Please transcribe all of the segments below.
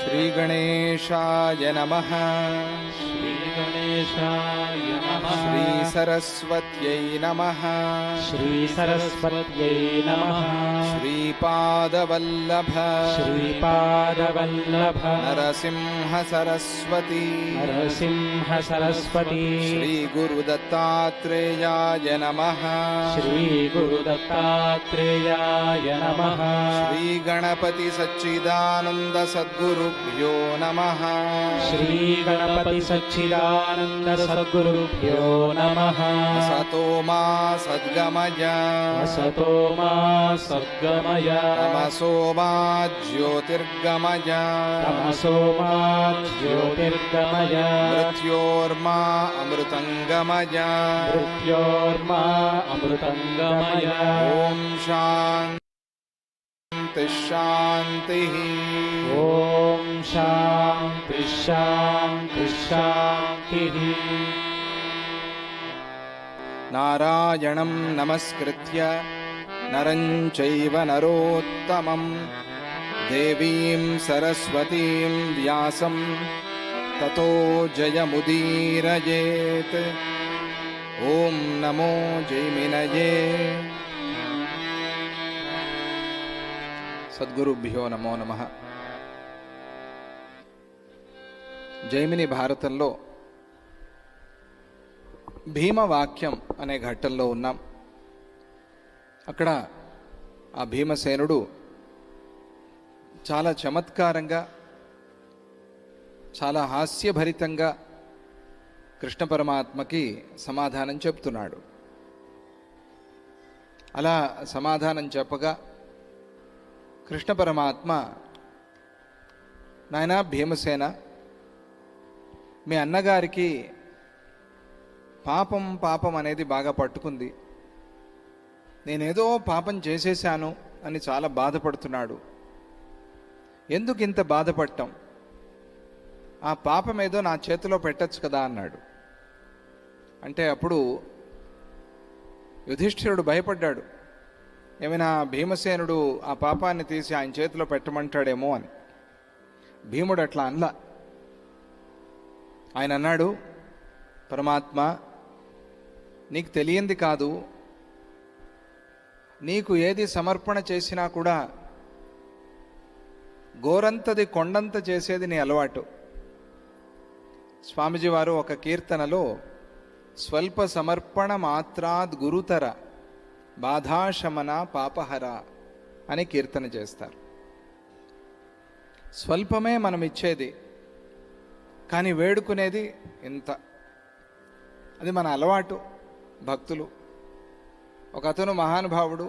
श्रीगणेशाय नमः। श्रीगणेशाय नमः। श्रीसरस्वत्यै नमः। श्रीसरस्वत्यै नमः। श्रीपादवल्लभ श्रीपादवल्लभ नरसिंह सरस्वती नरसिंह सरस्वती श्रीगुरुदत्तात्रेयाय नमः। श्रीगुरुदत्तात्रेयाय नमः। श्रीगणपति सच्चिदानन्द सद्गुरुभ्यो नमः। श्रीगणपति सच्चिदानन्द सद्गुरुभ्यो नमः। असतो मा सद्गमय असतो मा सद्गमय तमसो मा ज्योतिर्गमय तमसो मा ज्योतिर्गमय मृत्योर्मा अमृतङ्गमय मृत्योर्मा अमृतङ्गमय। ॐ शान्ति शान्तिः। ॐ शान्ति शान्ति शान्तिः। नारायणं नमस्कृत्य नरं चैव नरोत्तमं देवीं सरस्वतीं व्यासं ततो जयमुदीरयेत्। ॐ नमो जैमिनये। సద్గురుభ్యో నమో నమః. జైమిని భారతంలో భీమవాక్యం అనే ఘట్టంలో ఉన్నాం. అక్కడ ఆ భీమసేనుడు చాలా చమత్కారంగా, చాలా హాస్యభరితంగా కృష్ణ పరమాత్మకి సమాధానం చెప్తున్నాడు. అలా సమాధానం చెప్పగా కృష్ణ పరమాత్మ, నాయనా భీమసేన, మీ అన్నగారికి పాపం అనేది బాగా పట్టుకుంది. నేనేదో పాపం చేసేశాను అని చాలా బాధపడుతున్నాడు. ఎందుకు ఇంత బాధపడటం? ఆ పాపం ఏదో నా చేతిలో పెట్టచ్చు కదా అన్నాడు. అంటే అప్పుడు యుధిష్ఠిరుడు భయపడ్డాడు. ఏమైనా భీమసేనుడు ఆ పాపాన్ని తీసి ఆయన చేతిలో పెట్టమంటాడేమో అని. భీముడు అట్లా అనలా. ఆయన అన్నాడు, పరమాత్మ, నీకు తెలియంది కాదు, నీకు ఏది సమర్పణ చేసినా కూడా గోరంతది కొండంత చేసేది నీ అలవాటు. స్వామిజీ వారు ఒక కీర్తనలో స్వల్ప సమర్పణ మాత్రాద్ గురుతర బాధాశమన పాపహర అని కీర్తన చేస్తారు. స్వల్పమే మనం ఇచ్చేది, కానీ వేడుకునేది ఇంత. అది మన అలవాటు. భక్తులు, ఒక అతను మహానుభావుడు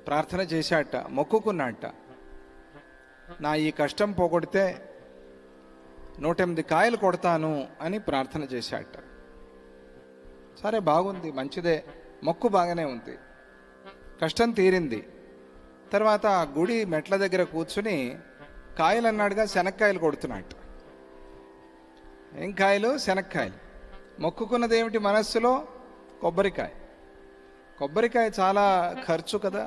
ప్రార్థన చేశాట, మొక్కుకున్నట్ట, నా ఈ కష్టం పోగొడితే 108 కాయలు కొడతాను అని ప్రార్థన చేశాట. సరే, బాగుంది, మంచిదే, మొక్కు బాగానే ఉంది, కష్టం తీరింది. తర్వాత ఆ గుడి మెట్ల దగ్గర కూర్చుని కాయలు అన్నాడుగా శనక్కాయలు కొడుతున్నట్టు. ఏం కాయలు? శనక్కాయలు. మొక్కుకున్నది ఏమిటి మనస్సులో? కొబ్బరికాయ. కొబ్బరికాయ చాలా ఖర్చు కదా,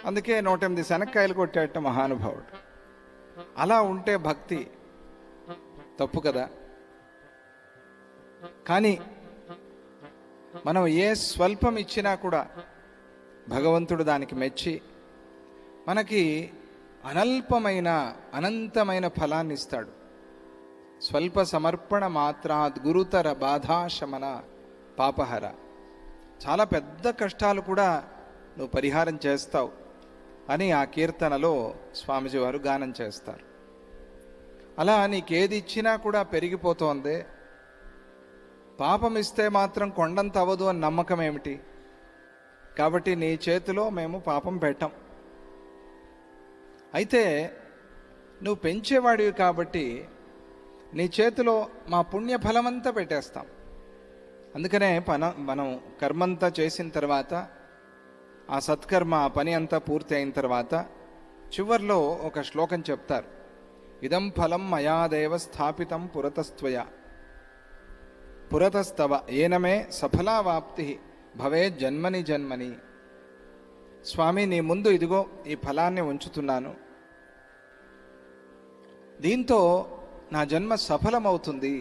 అందుకే 108 శనక్కాయలు కొట్టాట మహానుభావుడు. అలా ఉంటే భక్తి తప్పు కదా. కానీ మనం ఏ స్వల్పం ఇచ్చినా కూడా భగవంతుడు దానికి మెచ్చి మనకి అనల్పమైన అనంతమైన ఫలాన్ని ఇస్తాడు. స్వల్ప సమర్పణ మాత్రాద్ గురుతర బాధాశమన పాపహర. చాలా పెద్ద కష్టాలు కూడా నువ్వు పరిహారం చేస్తావు అని ఆ కీర్తనలో స్వామిజీ వారు గానం చేస్తారు. అలా నీకేది ఇచ్చినా కూడా పెరిగిపోతోంది. పాపం ఇస్తే మాత్రం కొండంత అవ్వదు అని నమ్మకం ఏమిటి? కాబట్టి నీ చేతిలో మేము పాపం పెట్టం. అయితే నువ్వు పెంచేవాడివి కాబట్టి నీ చేతిలో మా పుణ్యఫలమంతా పెట్టేస్తాం. అందుకనే మనం కర్మంతా చేసిన తర్వాత, ఆ సత్కర్మ, ఆ పని అంతా పూర్తి అయిన తర్వాత చివర్లో ఒక శ్లోకం చెప్తారు. ఇదం ఫలం మయాదేవ స్థాపితం పురతస్త్వయ పురతస్తవ ఏనమే సఫలావాప్తి భవే జన్మని జన్మని. స్వామి, నీ ముందు ఇదిగో ఈ ఫలాన్ని ఉంచుతున్నాను, దీంతో నా జన్మ సఫలమవుతుంది,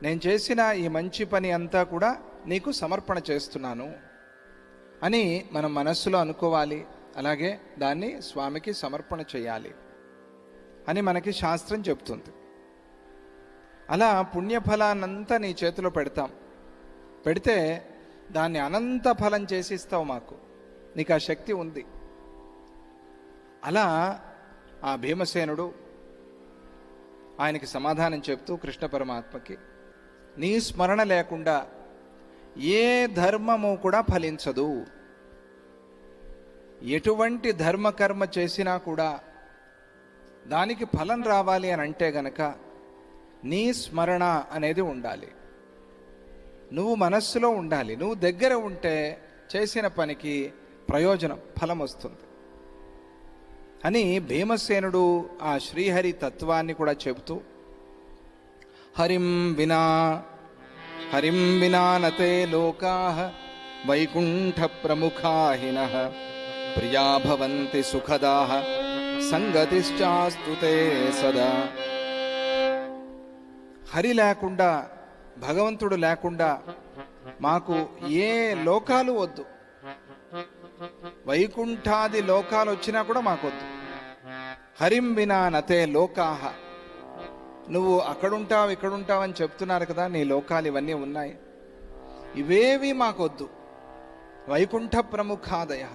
నేను చేసిన ఈ మంచి పని అంతా కూడా నీకు సమర్పణ చేస్తున్నాను అని మనం మనస్సులో అనుకోవాలి. అలాగే దాన్ని స్వామికి సమర్పణ చేయాలి అని మనకి శాస్త్రం చెప్తుంది. అలా పుణ్యఫలాన్నంతా నీ చేతిలో పెడతాం. పెడితే దాన్ని అనంత ఫలం చేసి ఇస్తావు మాకు, నీకు ఆ శక్తి ఉంది. అలా ఆ భీమసేనుడు ఆయనకి సమాధానం చెప్తూ కృష్ణ పరమాత్మకి, నీ స్మరణ లేకుండా ఏ ధర్మము కూడా ఫలించదు. ఎటువంటి ధర్మకర్మ చేసినా కూడా దానికి ఫలం రావాలి అని అంటే గనక నీ స్మరణ అనేది ఉండాలి, నువ్వు మనస్సులో ఉండాలి. నువ్వు దగ్గర ఉంటే చేసిన పనికి ప్రయోజనం, ఫలం వస్తుంది అని భీమసేనుడు ఆ శ్రీహరి తత్వాన్ని కూడా చెబుతూ, హరిం వినా నతే లోకాః వైకుంఠ ప్రముఖాహినః ప్రియా భవంతి సుఖదాః సంగతిశ్చాస్తు తే సదా. హరి లేకుండా, భగవంతుడు లేకుండా మాకు ఏ లోకాలు వద్దు. వైకుంఠాది లోకాలు వచ్చినా కూడా మాకొద్దు. హరిం వినా నతే లోకాః, నువ్వు అక్కడుంటావు ఇక్కడుంటావు అని చెప్తున్నారు కదా, నీ లోకాలు ఇవన్నీ ఉన్నాయి, ఇవేవి మాకొద్దు. వైకుంఠ ప్రముఖాదయ,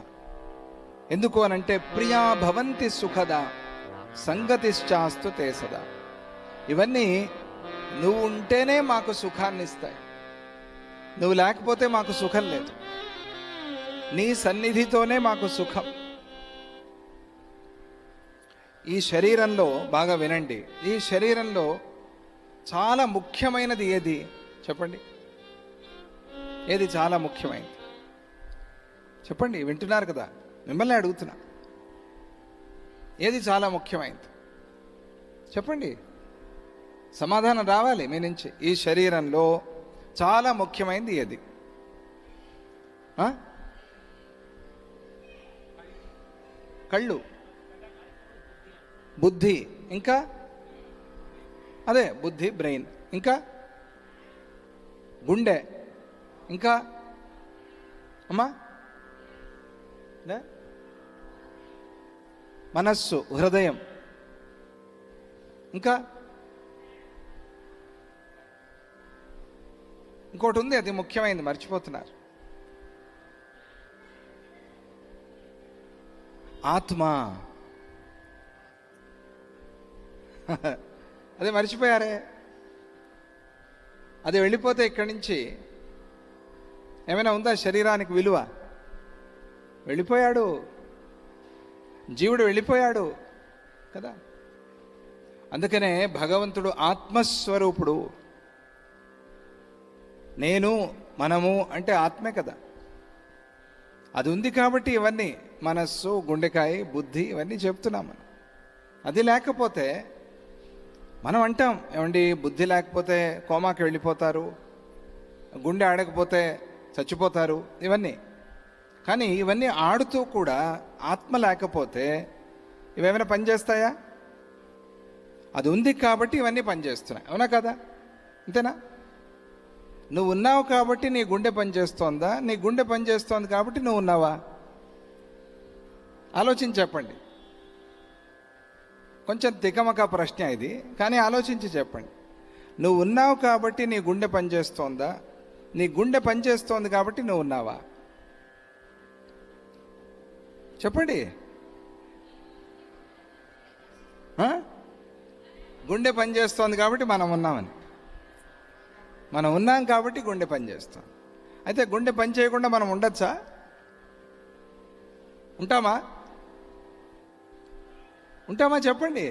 ఎందుకు అనంటే ప్రియా భవంతి సుఖద సంగతిశ్చాస్తు తే సదా. ఇవన్నీ నువ్వు ఉంటేనే మాకు సుఖాన్ని ఇస్తాయి, నువ్వు లేకపోతే మాకు సుఖం లేదు. నీ సన్నిధితోనే మాకు సుఖం. ఈ శరీరంలో బాగా వినండి, ఈ శరీరంలో చాలా ముఖ్యమైనది ఏది చెప్పండి? ఏది చాలా ముఖ్యమైనది చెప్పండి? వింటున్నారు కదా, మిమ్మల్ని అడుగుతున్నా. ఏది చాలా ముఖ్యమైనది చెప్పండి, సమాధానం రావాలి మీ నుంచి. ఈ శరీరంలో చాలా ముఖ్యమైనది ఏది? కళ్ళు, బుద్ధి, ఇంకా అదే బుద్ధి బ్రెయిన్, ఇంకా గుండె, ఇంకా అమ్మా మనస్సు, హృదయం, ఇంకా ఇంకోటి ఉంది, అది ముఖ్యమైనది మర్చిపోతున్నారు. ఆత్మ. అదే మర్చిపోయారే. అది వెళ్ళిపోతే ఇక్కడి నుంచి ఏమైనా ఉందా శరీరానికి విలువ? వెళ్ళిపోయాడు, జీవుడు వెళ్ళిపోయాడు కదా. అందుకనే భగవంతుడు ఆత్మస్వరూపుడు. నేను, మనము అంటే ఆత్మే కదా. అది ఉంది కాబట్టి ఇవన్నీ మనస్సు, గుండెకాయ, బుద్ధి ఇవన్నీ చెప్తున్నాం మనం. అది లేకపోతే మనం అంటాం, ఏమండి బుద్ధి లేకపోతే కోమాకి వెళ్ళిపోతారు, గుండె ఆడకపోతే చచ్చిపోతారు, ఇవన్నీ. కానీ ఇవన్నీ ఆడుతూ కూడా ఆత్మ లేకపోతే ఇవేమైనా పనిచేస్తాయా? అది ఉంది కాబట్టి ఇవన్నీ పనిచేస్తున్నాయి, అవునా కదా? అంతేనా? నువ్వు ఉన్నావు కాబట్టి నీ గుండె పనిచేస్తోందా? నీ గుండె పనిచేస్తోంది కాబట్టి నువ్వు ఉన్నావా? ఆలోచించి చెప్పండి. కొంచెం తికమక ప్రశ్న ఇది, కానీ ఆలోచించి చెప్పండి. నువ్వు ఉన్నావు కాబట్టి నీ గుండె పనిచేస్తోందా? నీ గుండె పనిచేస్తోంది కాబట్టి నువ్వు ఉన్నావా? చెప్పండి. గుండె పనిచేస్తోంది కాబట్టి మనం ఉన్నామని. మనం ఉన్నాం కాబట్టి గుండె పనిచేస్తాం. అయితే గుండె పని చేయకుండా మనం ఉండొచ్చా? ఉంటామా? ఉంటామా చెప్పండి.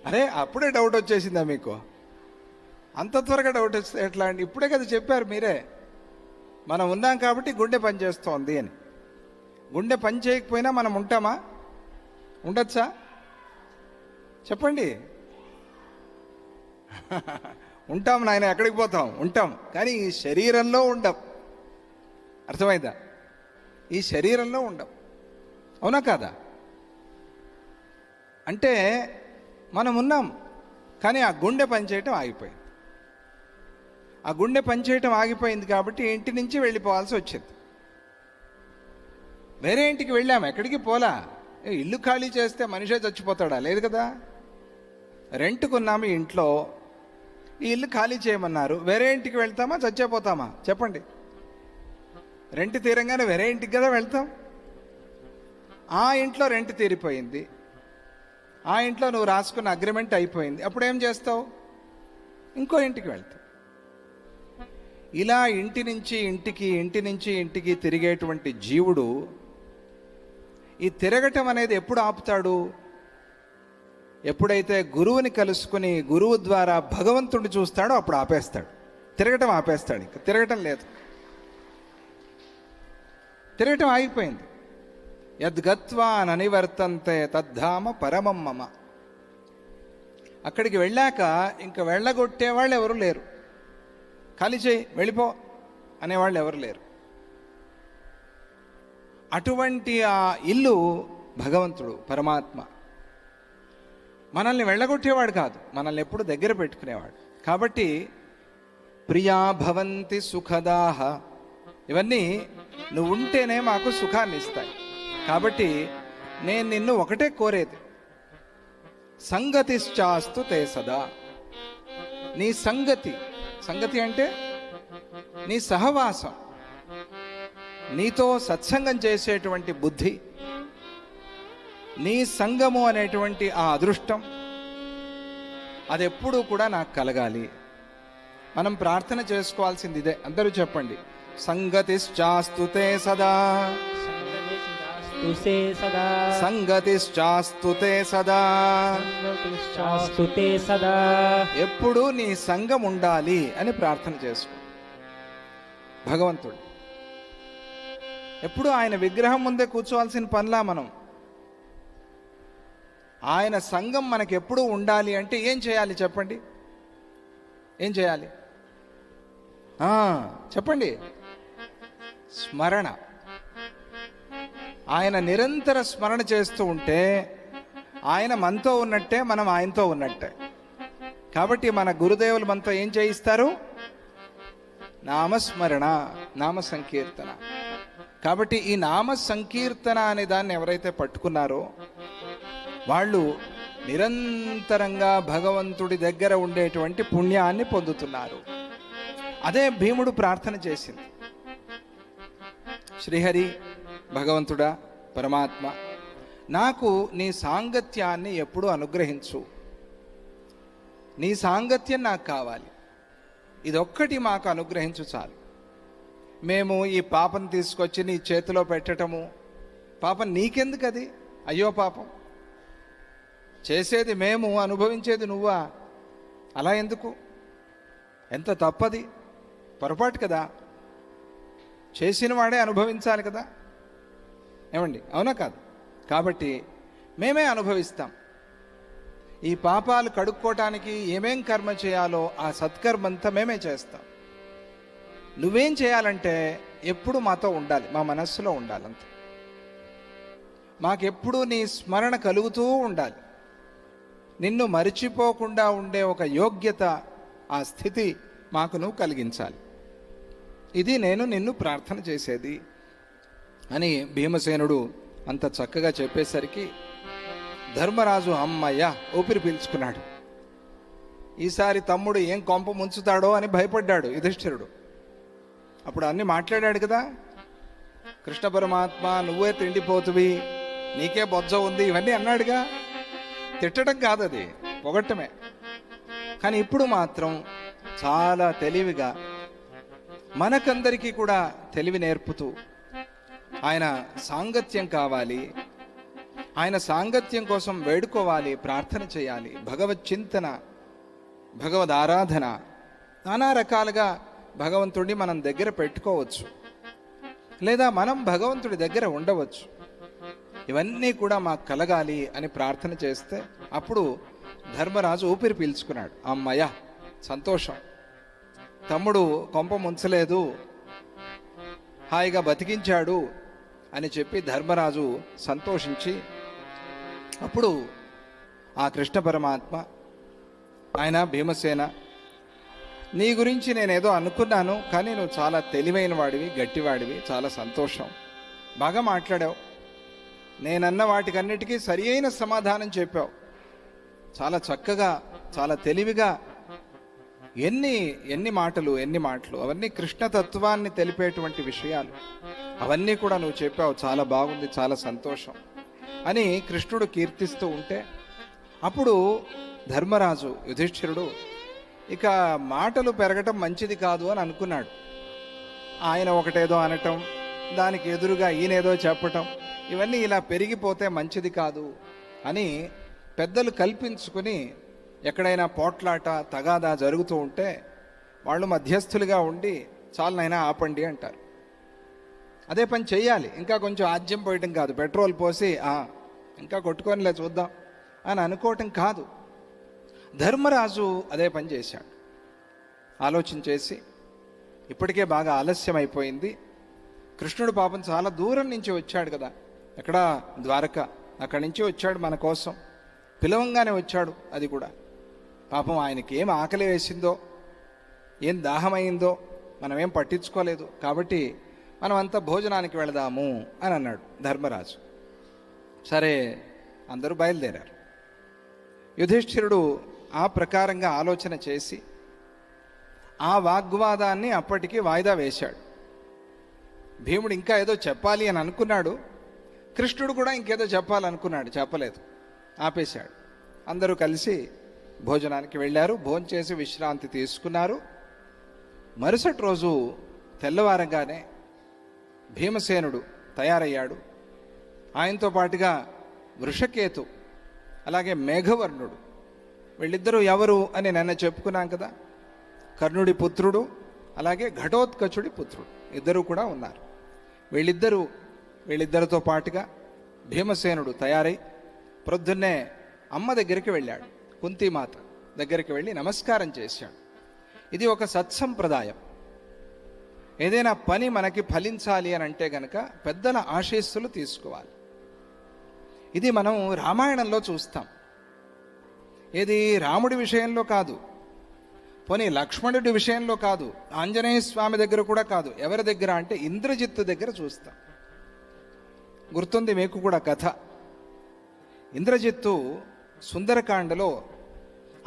అరే అప్పుడే డౌట్ వచ్చేసిందా మీకు? అంత త్వరగా డౌట్ వస్తే ఎట్లా అండి? ఇప్పుడే కదా చెప్పారు మీరే, మనం ఉన్నాం కాబట్టి గుండె పనిచేస్తోంది అని. గుండె పని చేయకపోయినా మనం ఉంటామా? ఉండొచ్చా చెప్పండి. ఉంటాం నాయన, ఎక్కడికి పోతాం? ఉంటాం, కానీ ఈ శరీరంలో ఉండం. అర్థమైందా? ఈ శరీరంలో ఉండం, అవునా కాదా? అంటే మనం ఉన్నాం, కానీ ఆ గుండె పనిచేయటం ఆగిపోయింది. ఆ గుండె పనిచేయటం ఆగిపోయింది కాబట్టి ఇంటి నుంచి వెళ్ళిపోవాల్సి వచ్చింది. వేరే ఇంటికి వెళ్ళాము, ఎక్కడికి పోలా. ఇల్లు ఖాళీ చేస్తే మనిషే చచ్చిపోతాడా? లేదు కదా. రెంట్కున్నాము ఇంట్లో, ఈ ఇల్లు ఖాళీ చేయమన్నారు, వేరే ఇంటికి వెళ్తామా చచ్చిపోతామా చెప్పండి? రెంట్ తీరంగానే వేరే ఇంటికి కదా వెళ్తాం. ఆ ఇంట్లో రెంట్ తీరిపోయింది, ఆ ఇంట్లో నువ్వు రాసుకున్న అగ్రిమెంట్ అయిపోయింది, అప్పుడు ఏం చేస్తావు? ఇంకో ఇంటికి వెళ్తావు. ఇలా ఇంటి నుంచి ఇంటికి, ఇంటి నుంచి ఇంటికి తిరిగేటువంటి జీవుడు ఈ తిరగటం అనేది ఎప్పుడు ఆపుతాడు? ఎప్పుడైతే గురువుని కలుసుకుని గురువు ద్వారా భగవంతుడిని చూస్తాడో అప్పుడు ఆపేస్తాడు. తిరగటం ఆపేస్తాడు, ఇంకా తిరగటం లేదు, తిరగటం ఆగిపోయింది. యద్గత్వా ననివర్తంతే తద్ధామ పరమం మమ. అక్కడికి వెళ్ళాక ఇంకా వెళ్ళగొట్టేవాళ్ళు ఎవరు లేరు, ఖాళీ చేయి వెళ్ళిపో అనేవాళ్ళు ఎవరు లేరు. అటువంటి ఆ ఇల్లు భగవంతుడు, పరమాత్మ. మనల్ని వెళ్ళగొట్టేవాడు కాదు, మనల్ని ఎప్పుడు దగ్గర పెట్టుకునేవాడు. కాబట్టి ప్రియా భవంతి సుఖదాహ, ఇవన్నీ నువ్వు ఉంటేనే మాకు సుఖాన్ని ఇస్తాయి. కాబట్టి నేను నిన్ను ఒకటే కోరేది, సంగతిశ్చాస్తు తే సదా. నీ సంగతి, సంగతి అంటే నీ సహవాసం, నీతో సత్సంగం చేసేటువంటి బుద్ధి, నీ సంగము అనేటువంటి ఆ అదృష్టం, అది ఎప్పుడూ కూడా నాకు కలగాలి. మనం ప్రార్థన చేసుకోవాల్సింది ఇదే. అందరూ చెప్పండి, సంగతిశ్చాస్తు తే సదా, సంగతిశ్చాస్తు తే సదా. ఎప్పుడు నీ సంగం ఉండాలి అని ప్రార్థన చేసుకో. భగవంతుడు ఎప్పుడు ఆయన విగ్రహం ముందే కూర్చోవాల్సిన పనిలా మనం. ఆయన సంఘం మనకు ఎప్పుడు ఉండాలి అంటే ఏం చేయాలి చెప్పండి? ఏం చేయాలి చెప్పండి? స్మరణ. ఆయన నిరంతర స్మరణ చేస్తూ ఉంటే ఆయన మనతో ఉన్నట్టే, మనం ఆయనతో ఉన్నట్టే. కాబట్టి మన గురుదేవులు మనతో ఏం చేయిస్తారు? నామస్మరణ, నామ సంకీర్తన. కాబట్టి ఈ నామ సంకీర్తన అనే దాన్ని ఎవరైతే పట్టుకున్నారో వాళ్ళు నిరంతరంగా భగవంతుడి దగ్గర ఉండేటువంటి పుణ్యాన్ని పొందుతున్నారు. అదే భీముడు ప్రార్థన చేసింది. శ్రీహరి, భగవంతుడా, పరమాత్మ, నాకు నీ సాంగత్యాన్ని ఎప్పుడూ అనుగ్రహించు. నీ సాంగత్యం నాకు కావాలి, ఇదొక్కటి మాకు అనుగ్రహించు చాలు. మేము ఈ పాపం తీసుకొచ్చి నీ చేతిలో పెట్టటము, పాపం నీకెందుకు? అది అయ్యో పాపం, చేసేది మేము, అనుభవించేది నువ్వా? అలా ఎందుకు? ఎంత తప్పది, పొరపాటు కదా. చేసిన వాడే అనుభవించాలి కదా, ఏమండి? అవునా కాదు? కాబట్టి మేమే అనుభవిస్తాం. ఈ పాపాలు కడుక్కోవటానికి ఏమేం కర్మ చేయాలో ఆ సత్కర్మంతా మేమే చేస్తాం. నువ్వేం చేయాలంటే ఎప్పుడు మాతో ఉండాలి, మా మనస్సులో ఉండాలంత. మాకెప్పుడు నీ స్మరణ కలుగుతూ ఉండాలి. నిన్ను మరిచిపోకుండా ఉండే ఒక యోగ్యత, ఆ స్థితి మాకు నువ్వు కలిగించాలి. ఇది నేను నిన్ను ప్రార్థన చేసేది అని భీమసేనుడు అంత చక్కగా చెప్పేసరికి ధర్మరాజు అమ్మయ్య ఊపిరి పీల్చుకున్నాడు. ఈసారి తమ్ముడు ఏం కొంప ముంచుతాడో అని భయపడ్డాడు యుధిష్ఠిరుడు. అప్పుడు అన్ని మాట్లాడాడు కదా, కృష్ణ పరమాత్మ నువ్వే తిండిపోతువి, నీకే బొజ్జ ఉంది, ఇవన్నీ అన్నాడుగా. తిట్టడం కాదు, అది పొగట్టమే. కానీ ఇప్పుడు మాత్రం చాలా తెలివిగా మనకందరికీ కూడా తెలివి నేర్పుతూ ఆయన సాంగత్యం కావాలి, ఆయన సాంగత్యం కోసం వేడుకోవాలి, ప్రార్థన చేయాలి, భగవత్ చింతన, భగవద్ ఆరాధన, నానా రకాలుగా భగవంతుడిని మనం దగ్గర పెట్టుకోవచ్చు, లేదా మనం భగవంతుడి దగ్గర ఉండవచ్చు. ఇవన్నీ కూడా మాకు కలగాలి అని ప్రార్థన చేస్తే అప్పుడు ధర్మరాజు ఊపిరి పీల్చుకున్నాడు. అమ్మయ్య సంతోషం, తమ్ముడు కొంప ముంచలేదు, హాయిగా బతికించాడు అని చెప్పి ధర్మరాజు సంతోషించి అప్పుడు ఆ కృష్ణ పరమాత్మ, ఆయన భీమసేన, నీ గురించి నేనేదో అనుకున్నాను, కానీ నువ్వు చాలా తెలివైన వాడివి, గట్టివాడివి, చాలా సంతోషం, బాగా మాట్లాడావు, నేనన్న వాటికన్నిటికీ సరి అయిన సమాధానం చెప్పావు, చాలా చక్కగా, చాలా తెలివిగా, ఎన్ని మాటలు అవన్నీ కృష్ణతత్వాన్ని తెలిపేటువంటి విషయాలు, అవన్నీ కూడా నువ్వు చెప్పావు, చాలా బాగుంది, చాలా సంతోషం అని కృష్ణుడు కీర్తిస్తూ ఉంటే, అప్పుడు ధర్మరాజు యుధిష్ఠిరుడు ఇక మాటలు పెరగటం మంచిది కాదు అని అనుకున్నాడు. ఆయన ఒకటేదో అనటం, దానికి ఎదురుగా ఈయనేదో చెప్పటం, ఇవన్నీ ఇలా పెరిగిపోతే మంచిది కాదు అని పెద్దలు కల్పించుకుని ఎక్కడైనా పోట్లాట తగాదా జరుగుతూ ఉంటే వాళ్ళు మధ్యస్థులుగా ఉండి చాలనైనా ఆపండి అంటారు. అదే పని చెయ్యాలి, ఇంకా కొంచెం ఆజ్యం పోయటం కాదు, పెట్రోల్ పోసి ఇంకా కొట్టుకొనిలే చూద్దాం అని అనుకోవటం కాదు. ధర్మరాజు అదే పని చేశాడు. ఆలోచన చేసి ఇప్పటికే బాగా ఆలస్యం అయిపోయింది, కృష్ణుడు పాపం చాలా దూరం నుంచి వచ్చాడు కదా, ఎక్కడ ద్వారక, అక్కడి నుంచి వచ్చాడు మన కోసం, పిలవంగానే వచ్చాడు, అది కూడా పాపం ఆయనకి ఏం ఆకలి వేసిందో, ఏం దాహమైందో మనమేం పట్టించుకోలేదు, కాబట్టి మనం అంతా భోజనానికి వెళదాము అని అన్నాడు ధర్మరాజు. సరే, అందరూ బయలుదేరారు. యుధిష్ఠిరుడు ఆ ప్రకారంగా ఆలోచన చేసి ఆ వాగ్వాదాన్ని అప్పటికి వాయిదా వేశాడు. భీముడు ఇంకా ఏదో చెప్పాలి అని అనుకున్నాడు, కృష్ణుడు కూడా ఇంకేదో చెప్పాలనుకున్నాడు, చెప్పలేదు, ఆపేశాడు. అందరూ కలిసి భోజనానికి వెళ్ళారు, భోంచేసి విశ్రాంతి తీసుకున్నారు. మరుసటి రోజు తెల్లవారంగానే భీమసేనుడు తయారయ్యాడు. ఆయనతో పాటుగా వృషకేతు, అలాగే మేఘవర్ణుడు, వీళ్ళిద్దరూ ఎవరు అని నిన్న చెప్పుకున్నాం కదా, కర్ణుడి పుత్రుడు అలాగే ఘటోత్కచుడి పుత్రుడు, ఇద్దరు కూడా ఉన్నారు. వీళ్ళిద్దరితో పాటుగా భీమసేనుడు తయారై ప్రొద్దున్నే అమ్మ దగ్గరికి వెళ్ళాడు, కుంతీమాత దగ్గరికి వెళ్ళి నమస్కారం చేశాడు. ఇది ఒక సత్సంప్రదాయం. ఏదైనా పని మనకి ఫలించాలి అని అంటే గనక పెద్దల ఆశీస్సులు తీసుకోవాలి. ఇది మనం రామాయణంలో చూస్తాం. ఏది రాముడి విషయంలో కాదు, పోనీ లక్ష్మణుడి విషయంలో కాదు, ఆంజనేయ స్వామి దగ్గర కూడా కాదు, ఎవరి దగ్గర అంటే ఇంద్రజిత్తు దగ్గర చూస్తాం. గుర్తుంది మీకు కూడా కథ. ఇంద్రజిత్తు సుందరకాండలో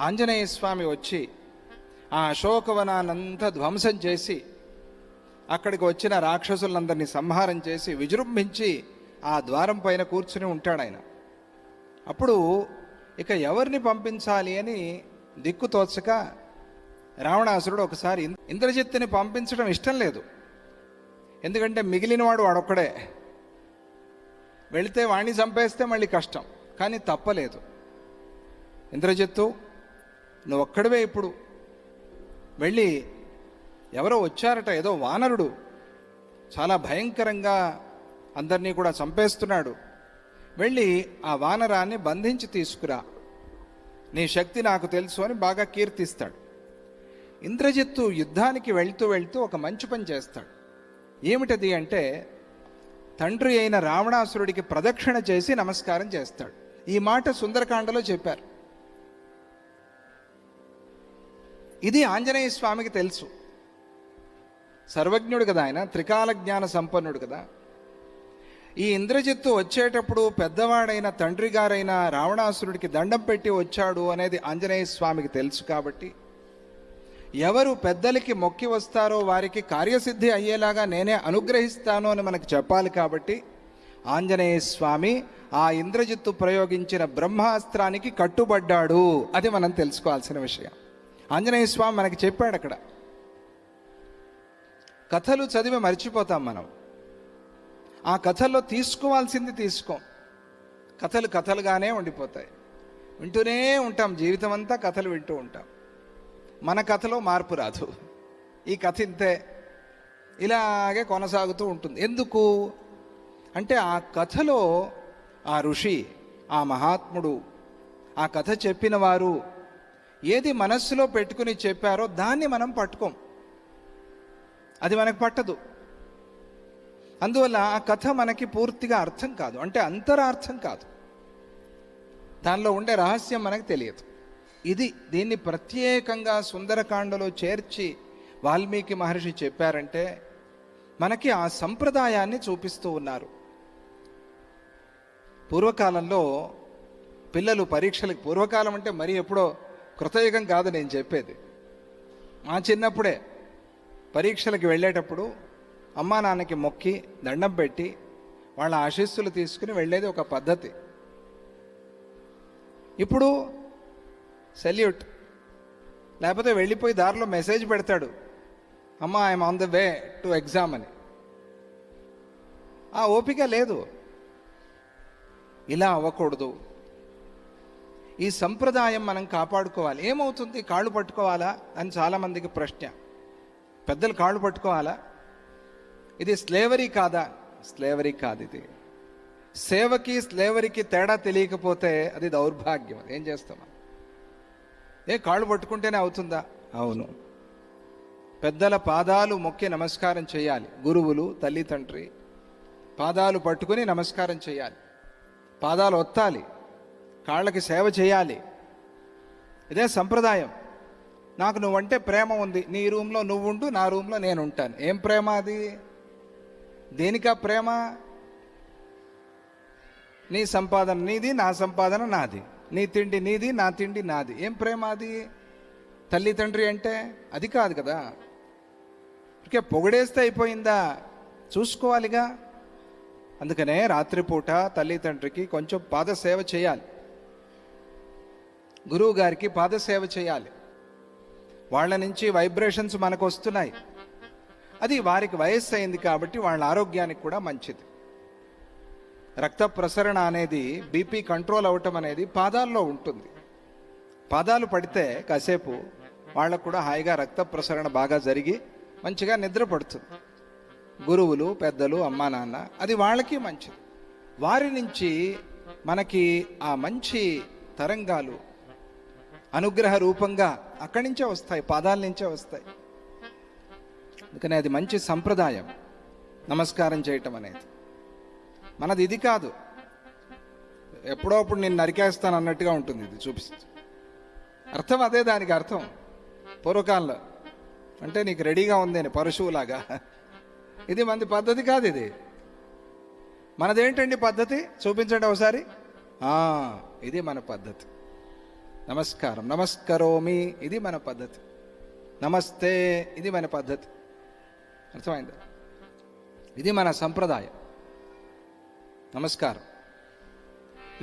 ఆంజనేయ స్వామి వచ్చి ఆ అశోకవనాన్నంతా ధ్వంసం చేసి అక్కడికి వచ్చిన రాక్షసులందరినీ సంహారం చేసి విజృంభించి ఆ ద్వారం పైన కూర్చుని ఉంటాడు ఆయన. అప్పుడు ఇక ఎవరిని పంపించాలి అని దిక్కు తోచక రావణాసురుడు ఒకసారి ఇంద్రజిత్తుని పంపించడం ఇష్టం లేదు, ఎందుకంటే మిగిలినవాడు వాడొక్కడే, వెళితే వాణ్ణి చంపేస్తే మళ్ళీ కష్టం, కానీ తప్పలేదు. ఇంద్రజిత్తు, నువ్వు ఒక్కడివే ఇప్పుడు వెళ్ళి, ఎవరో వచ్చారట, ఏదో వానరుడు చాలా భయంకరంగా అందరినీ కూడా చంపేస్తున్నాడు, వెళ్ళి ఆ వానరాన్ని బంధించి తీసుకురా, నీ శక్తి నాకు తెలుసు అని బాగా కీర్తిస్తాడు. ఇంద్రజిత్తు యుద్ధానికి వెళ్తూ వెళ్తూ ఒక మంచి పని చేస్తాడు. ఏమిటది అంటే తండ్రి అయిన రావణాసురుడికి ప్రదక్షిణ చేసి నమస్కారం చేస్తాడు. ఈ మాట సుందరకాండలో చెప్పారు. ఇది ఆంజనేయ స్వామికి తెలుసు, సర్వజ్ఞుడు కదా ఆయన, త్రికాల జ్ఞాన సంపన్నుడు కదా. ఈ ఇంద్రజిత్తు వచ్చేటప్పుడు పెద్దవాడైన తండ్రి గారైన రావణాసురుడికి దండం పెట్టి వచ్చాడు అనేది ఆంజనేయ స్వామికి తెలుసు. కాబట్టి ఎవరు పెద్దలకి మొక్కి వస్తారో వారికి కార్యసిద్ధి అయ్యేలాగా నేనే అనుగ్రహిస్తాను అని మనకు చెప్పాలి. కాబట్టి ఆంజనేయ స్వామి ఆ ఇంద్రజిత్తు ప్రయోగించిన బ్రహ్మాస్త్రానికి కట్టుబడ్డాడు, అది మనం తెలుసుకోవాల్సిన విషయం. ఆంజనేయ స్వామి మనకి చెప్పాడు అక్కడ. కథలు చదివి మర్చిపోతాం మనం, ఆ కథల్లో తీసుకోవాల్సింది తీసుకోం, కథలు కథలుగానే ఉండిపోతాయి, వింటూనే ఉంటాం, జీవితం అంతా కథలు వింటూ ఉంటాం. మన కథలో మార్పు రాదు, ఈ కథ ఇంతే, ఇలాగే కొనసాగుతూ ఉంటుంది. ఎందుకు అంటే ఆ కథలో ఆ ఋషి, ఆ మహాత్ముడు, ఆ కథ చెప్పిన వారు ఏది మనస్సులో పెట్టుకుని చెప్పారో దాన్ని మనం పట్టుకోం, అది మనకు పట్టదు. అందువల్ల ఆ కథ మనకి పూర్తిగా అర్థం కాదు, అంటే అంతరార్థం కాదు. దానిలో ఉండే రహస్యం మనకు తెలియదు. దీన్ని ప్రత్యేకంగా సుందరకాండలో చేర్చి వాల్మీకి మహర్షి చెప్పారంటే మనకి ఆ సంప్రదాయాన్ని చూపిస్తూ ఉన్నారు. పూర్వకాలంలో పిల్లలు పరీక్షలకు, పూర్వకాలం అంటే మరీ ఎప్పుడో కృతయుగం కాదు నేను చెప్పేది, మా చిన్నప్పుడే పరీక్షలకు వెళ్ళేటప్పుడు అమ్మా నాన్నకి మొక్కి దండం పెట్టి వాళ్ళ ఆశీస్సులు తీసుకుని వెళ్ళేది ఒక పద్ధతి. ఇప్పుడు సెల్యూట్, లేకపోతే వెళ్ళిపోయి దారిలో మెసేజ్ పెడతాడు, అమ్మా I'm on the way to exam అని. ఆ ఓపిక లేదు. ఇలా అవ్వకూడదు. ఈ సంప్రదాయం మనం కాపాడుకోవాలి. ఏమవుతుంది, కాళ్ళు పట్టుకోవాలా అని చాలామందికి ప్రశ్న. పెద్దలు కాళ్ళు పట్టుకోవాలా? ఇది స్లేవరీ కాదా? స్లేవరీ కాదు. ఇది సేవకి స్లేవరీకి తేడా తెలియకపోతే అది దౌర్భాగ్యం. అది ఏం చేస్తామా? కాళ్ళు పట్టుకుంటేనే అవుతుందా? అవును. పెద్దల పాదాలు మొక్కి నమస్కారం చేయాలి. గురువులు, తల్లి తండ్రి పాదాలు పట్టుకుని నమస్కారం చేయాలి. పాదాలు ఒత్తాలి, కాళ్ళకి సేవ చేయాలి. ఇదే సంప్రదాయం. నాకు నువ్వంటే ప్రేమ ఉంది, నీ రూమ్లో నువ్వు ఉండు, నా రూమ్లో నేను ఉంటాను. ఏం ప్రేమ అది? దేనికా ప్రేమ? నీ సంపాదన నీది, నా సంపాదన నాది, నీ తిండి నీది, నా తిండి నాది. ఏం ప్రేమ అది? తల్లి తండ్రి అంటే అది కాదు కదా. ఇక పొగిడేస్తే అయిపోయిందా? చూసుకోవాలిగా. అందుకనే రాత్రిపూట తల్లి తండ్రికి కొంచెం పాదసేవ చేయాలి, గురువు గారికి పాదసేవ చేయాలి. వాళ్ళ నుంచి వైబ్రేషన్స్ మనకు వస్తున్నాయి. అది వారికి వయస్సు అయింది కాబట్టి వాళ్ళ ఆరోగ్యానికి కూడా మంచిది. రక్త ప్రసరణ అనేది, బీపీ కంట్రోల్ అవటం అనేది పాదాల్లో ఉంటుంది. పాదాలు పడితే కాసేపు వాళ్ళకు కూడా హాయిగా రక్త ప్రసరణ బాగా జరిగి మంచిగా నిద్ర పడుతుంది. గురువులు, పెద్దలు, అమ్మా నాన్న, అది వాళ్ళకి మంచిది. వారి నుంచి మనకి ఆ మంచి తరంగాలు అనుగ్రహ రూపంగా అక్కడి నుంచే వస్తాయి, పాదాల నుంచే వస్తాయి. అందుకనే అది మంచి సంప్రదాయం, నమస్కారం చేయటం అనేది. మనది ఇది కాదు, ఎప్పుడో అప్పుడు నేను నరికేస్తాను అన్నట్టుగా ఉంటుంది. ఇది చూపిస్తుంది అర్థం అదే, దానికి అర్థం. పూర్వకాలంలో అంటే నీకు రెడీగా ఉంది అని, పరశువులాగా. ఇది మనది పద్ధతి కాదు. ఇది మనదేంటండి పద్ధతి? చూపించండి ఒకసారి. ఇది మన పద్ధతి. నమస్కారం, నమస్కరోమి, ఇది మన పద్ధతి. నమస్తే, ఇది మన పద్ధతి. అర్థమైందా? ఇది మన సంప్రదాయం. నమస్కారం.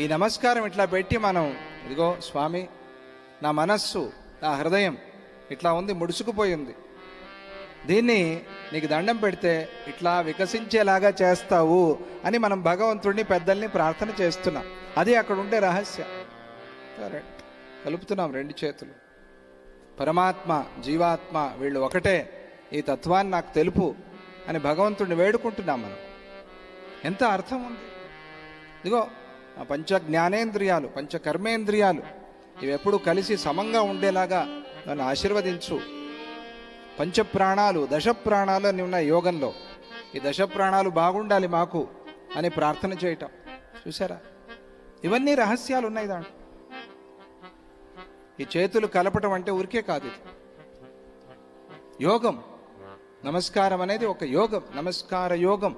ఈ నమస్కారం ఇట్లా పెట్టి మనం, ఇదిగో స్వామి, నా మనస్సు, నా హృదయం ఇట్లా ఉంది, ముడుచుకుపోయింది, దీన్ని నీకు దండం పెడితే ఇట్లా వికసించేలాగా చేస్తావు అని మనం భగవంతుడిని, పెద్దల్ని ప్రార్థన చేస్తున్నాం. అది అక్కడ ఉండే రహస్యం. కలుపుతున్నాం రెండు చేతులు. పరమాత్మ, జీవాత్మ వీళ్ళు ఒకటే, ఈ తత్వాన్ని నాకు తెలుపు అని భగవంతుడిని వేడుకుంటున్నాం మనం. ఎంత అర్థం ఉంది! ఇదిగో ఆ పంచ జ్ఞానేంద్రియాలు, పంచ కర్మేంద్రియాలు ఇవి ఎప్పుడు కలిసి సమంగా ఉండేలాగా నన్ను ఆశీర్వదించు. పంచప్రాణాలు, దశప్రాణాలు అని ఉన్న యోగంలో ఈ దశప్రాణాలు బాగుండాలి మాకు అని ప్రార్థన చేయటం. చూసారా? ఇవన్నీ రహస్యాలు ఉన్నాయి దాంట్లో. ఈ చేతులు కలపటం అంటే ఊరికే కాదు, ఇది యోగం. నమస్కారం అనేది ఒక యోగం, నమస్కార యోగం.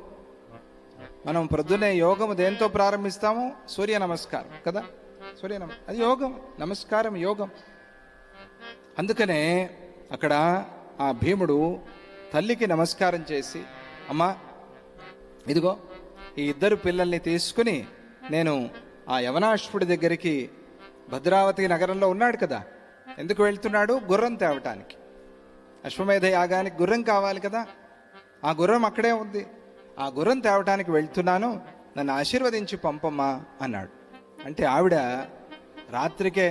మనం ప్రొద్దునే యోగము దేంతో ప్రారంభిస్తాము? సూర్య నమస్కారం కదా. అది యోగం, నమస్కారం యోగం. అందుకనే అక్కడ ఆ భీముడు తల్లికి నమస్కారం చేసి, అమ్మా ఇదిగో ఈ ఇద్దరు పిల్లల్ని తీసుకుని నేను ఆ యవనాశ్వుడి దగ్గరికి, భద్రావతి నగరంలో ఉన్నాడు కదా, ఎందుకు వెళ్తున్నాడు? గుర్రం తేవటానికి. అశ్వమేధ యాగానికి గుర్రం కావాలి కదా, ఆ గుర్రం అక్కడే ఉంది. ఆ గుర్రం తేవటానికి వెళ్తున్నాను, నన్ను ఆశీర్వదించి పంపమ్మా అన్నాడు. అంటే ఆవిడ రాత్రికే,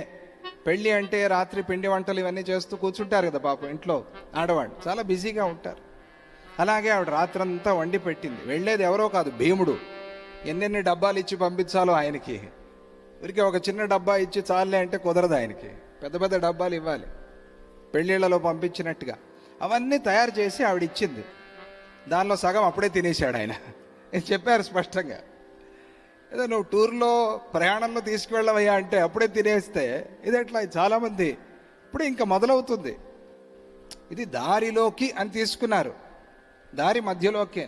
పెళ్ళి అంటే రాత్రి పిండి వంటలు ఇవన్నీ చేస్తూ కూర్చుంటారు కదా పాపం ఇంట్లో ఆడవాళ్ళు, చాలా బిజీగా ఉంటారు. అలాగే ఆవిడ రాత్రంతా వండి పెట్టింది. వెళ్ళేది ఎవరో కాదు, భీముడు. ఎన్నెన్ని డబ్బాలు ఇచ్చి పంపించాలో ఆయనకి. ఊరికే ఒక చిన్న డబ్బా ఇచ్చి చాలే అంటే కుదరదు ఆయనకి, పెద్ద పెద్ద డబ్బాలు ఇవ్వాలి, పెళ్ళిళ్ళలో పంపించినట్టుగా. అవన్నీ తయారు చేసి ఆవిడ ఇచ్చింది. దానిలో సగం అప్పుడే తినేశాడు ఆయన. చెప్పారు స్పష్టంగా. ఏదో నువ్వు టూర్లో ప్రయాణంలో తీసుకువెళ్ళవయ్యా అంటే అప్పుడే తినేస్తే ఇది ఎట్లా? చాలామంది ఇప్పుడే ఇంకా మొదలవుతుంది. ఇది దారిలోకి అని తీసుకున్నారు, దారి మధ్యలోకే.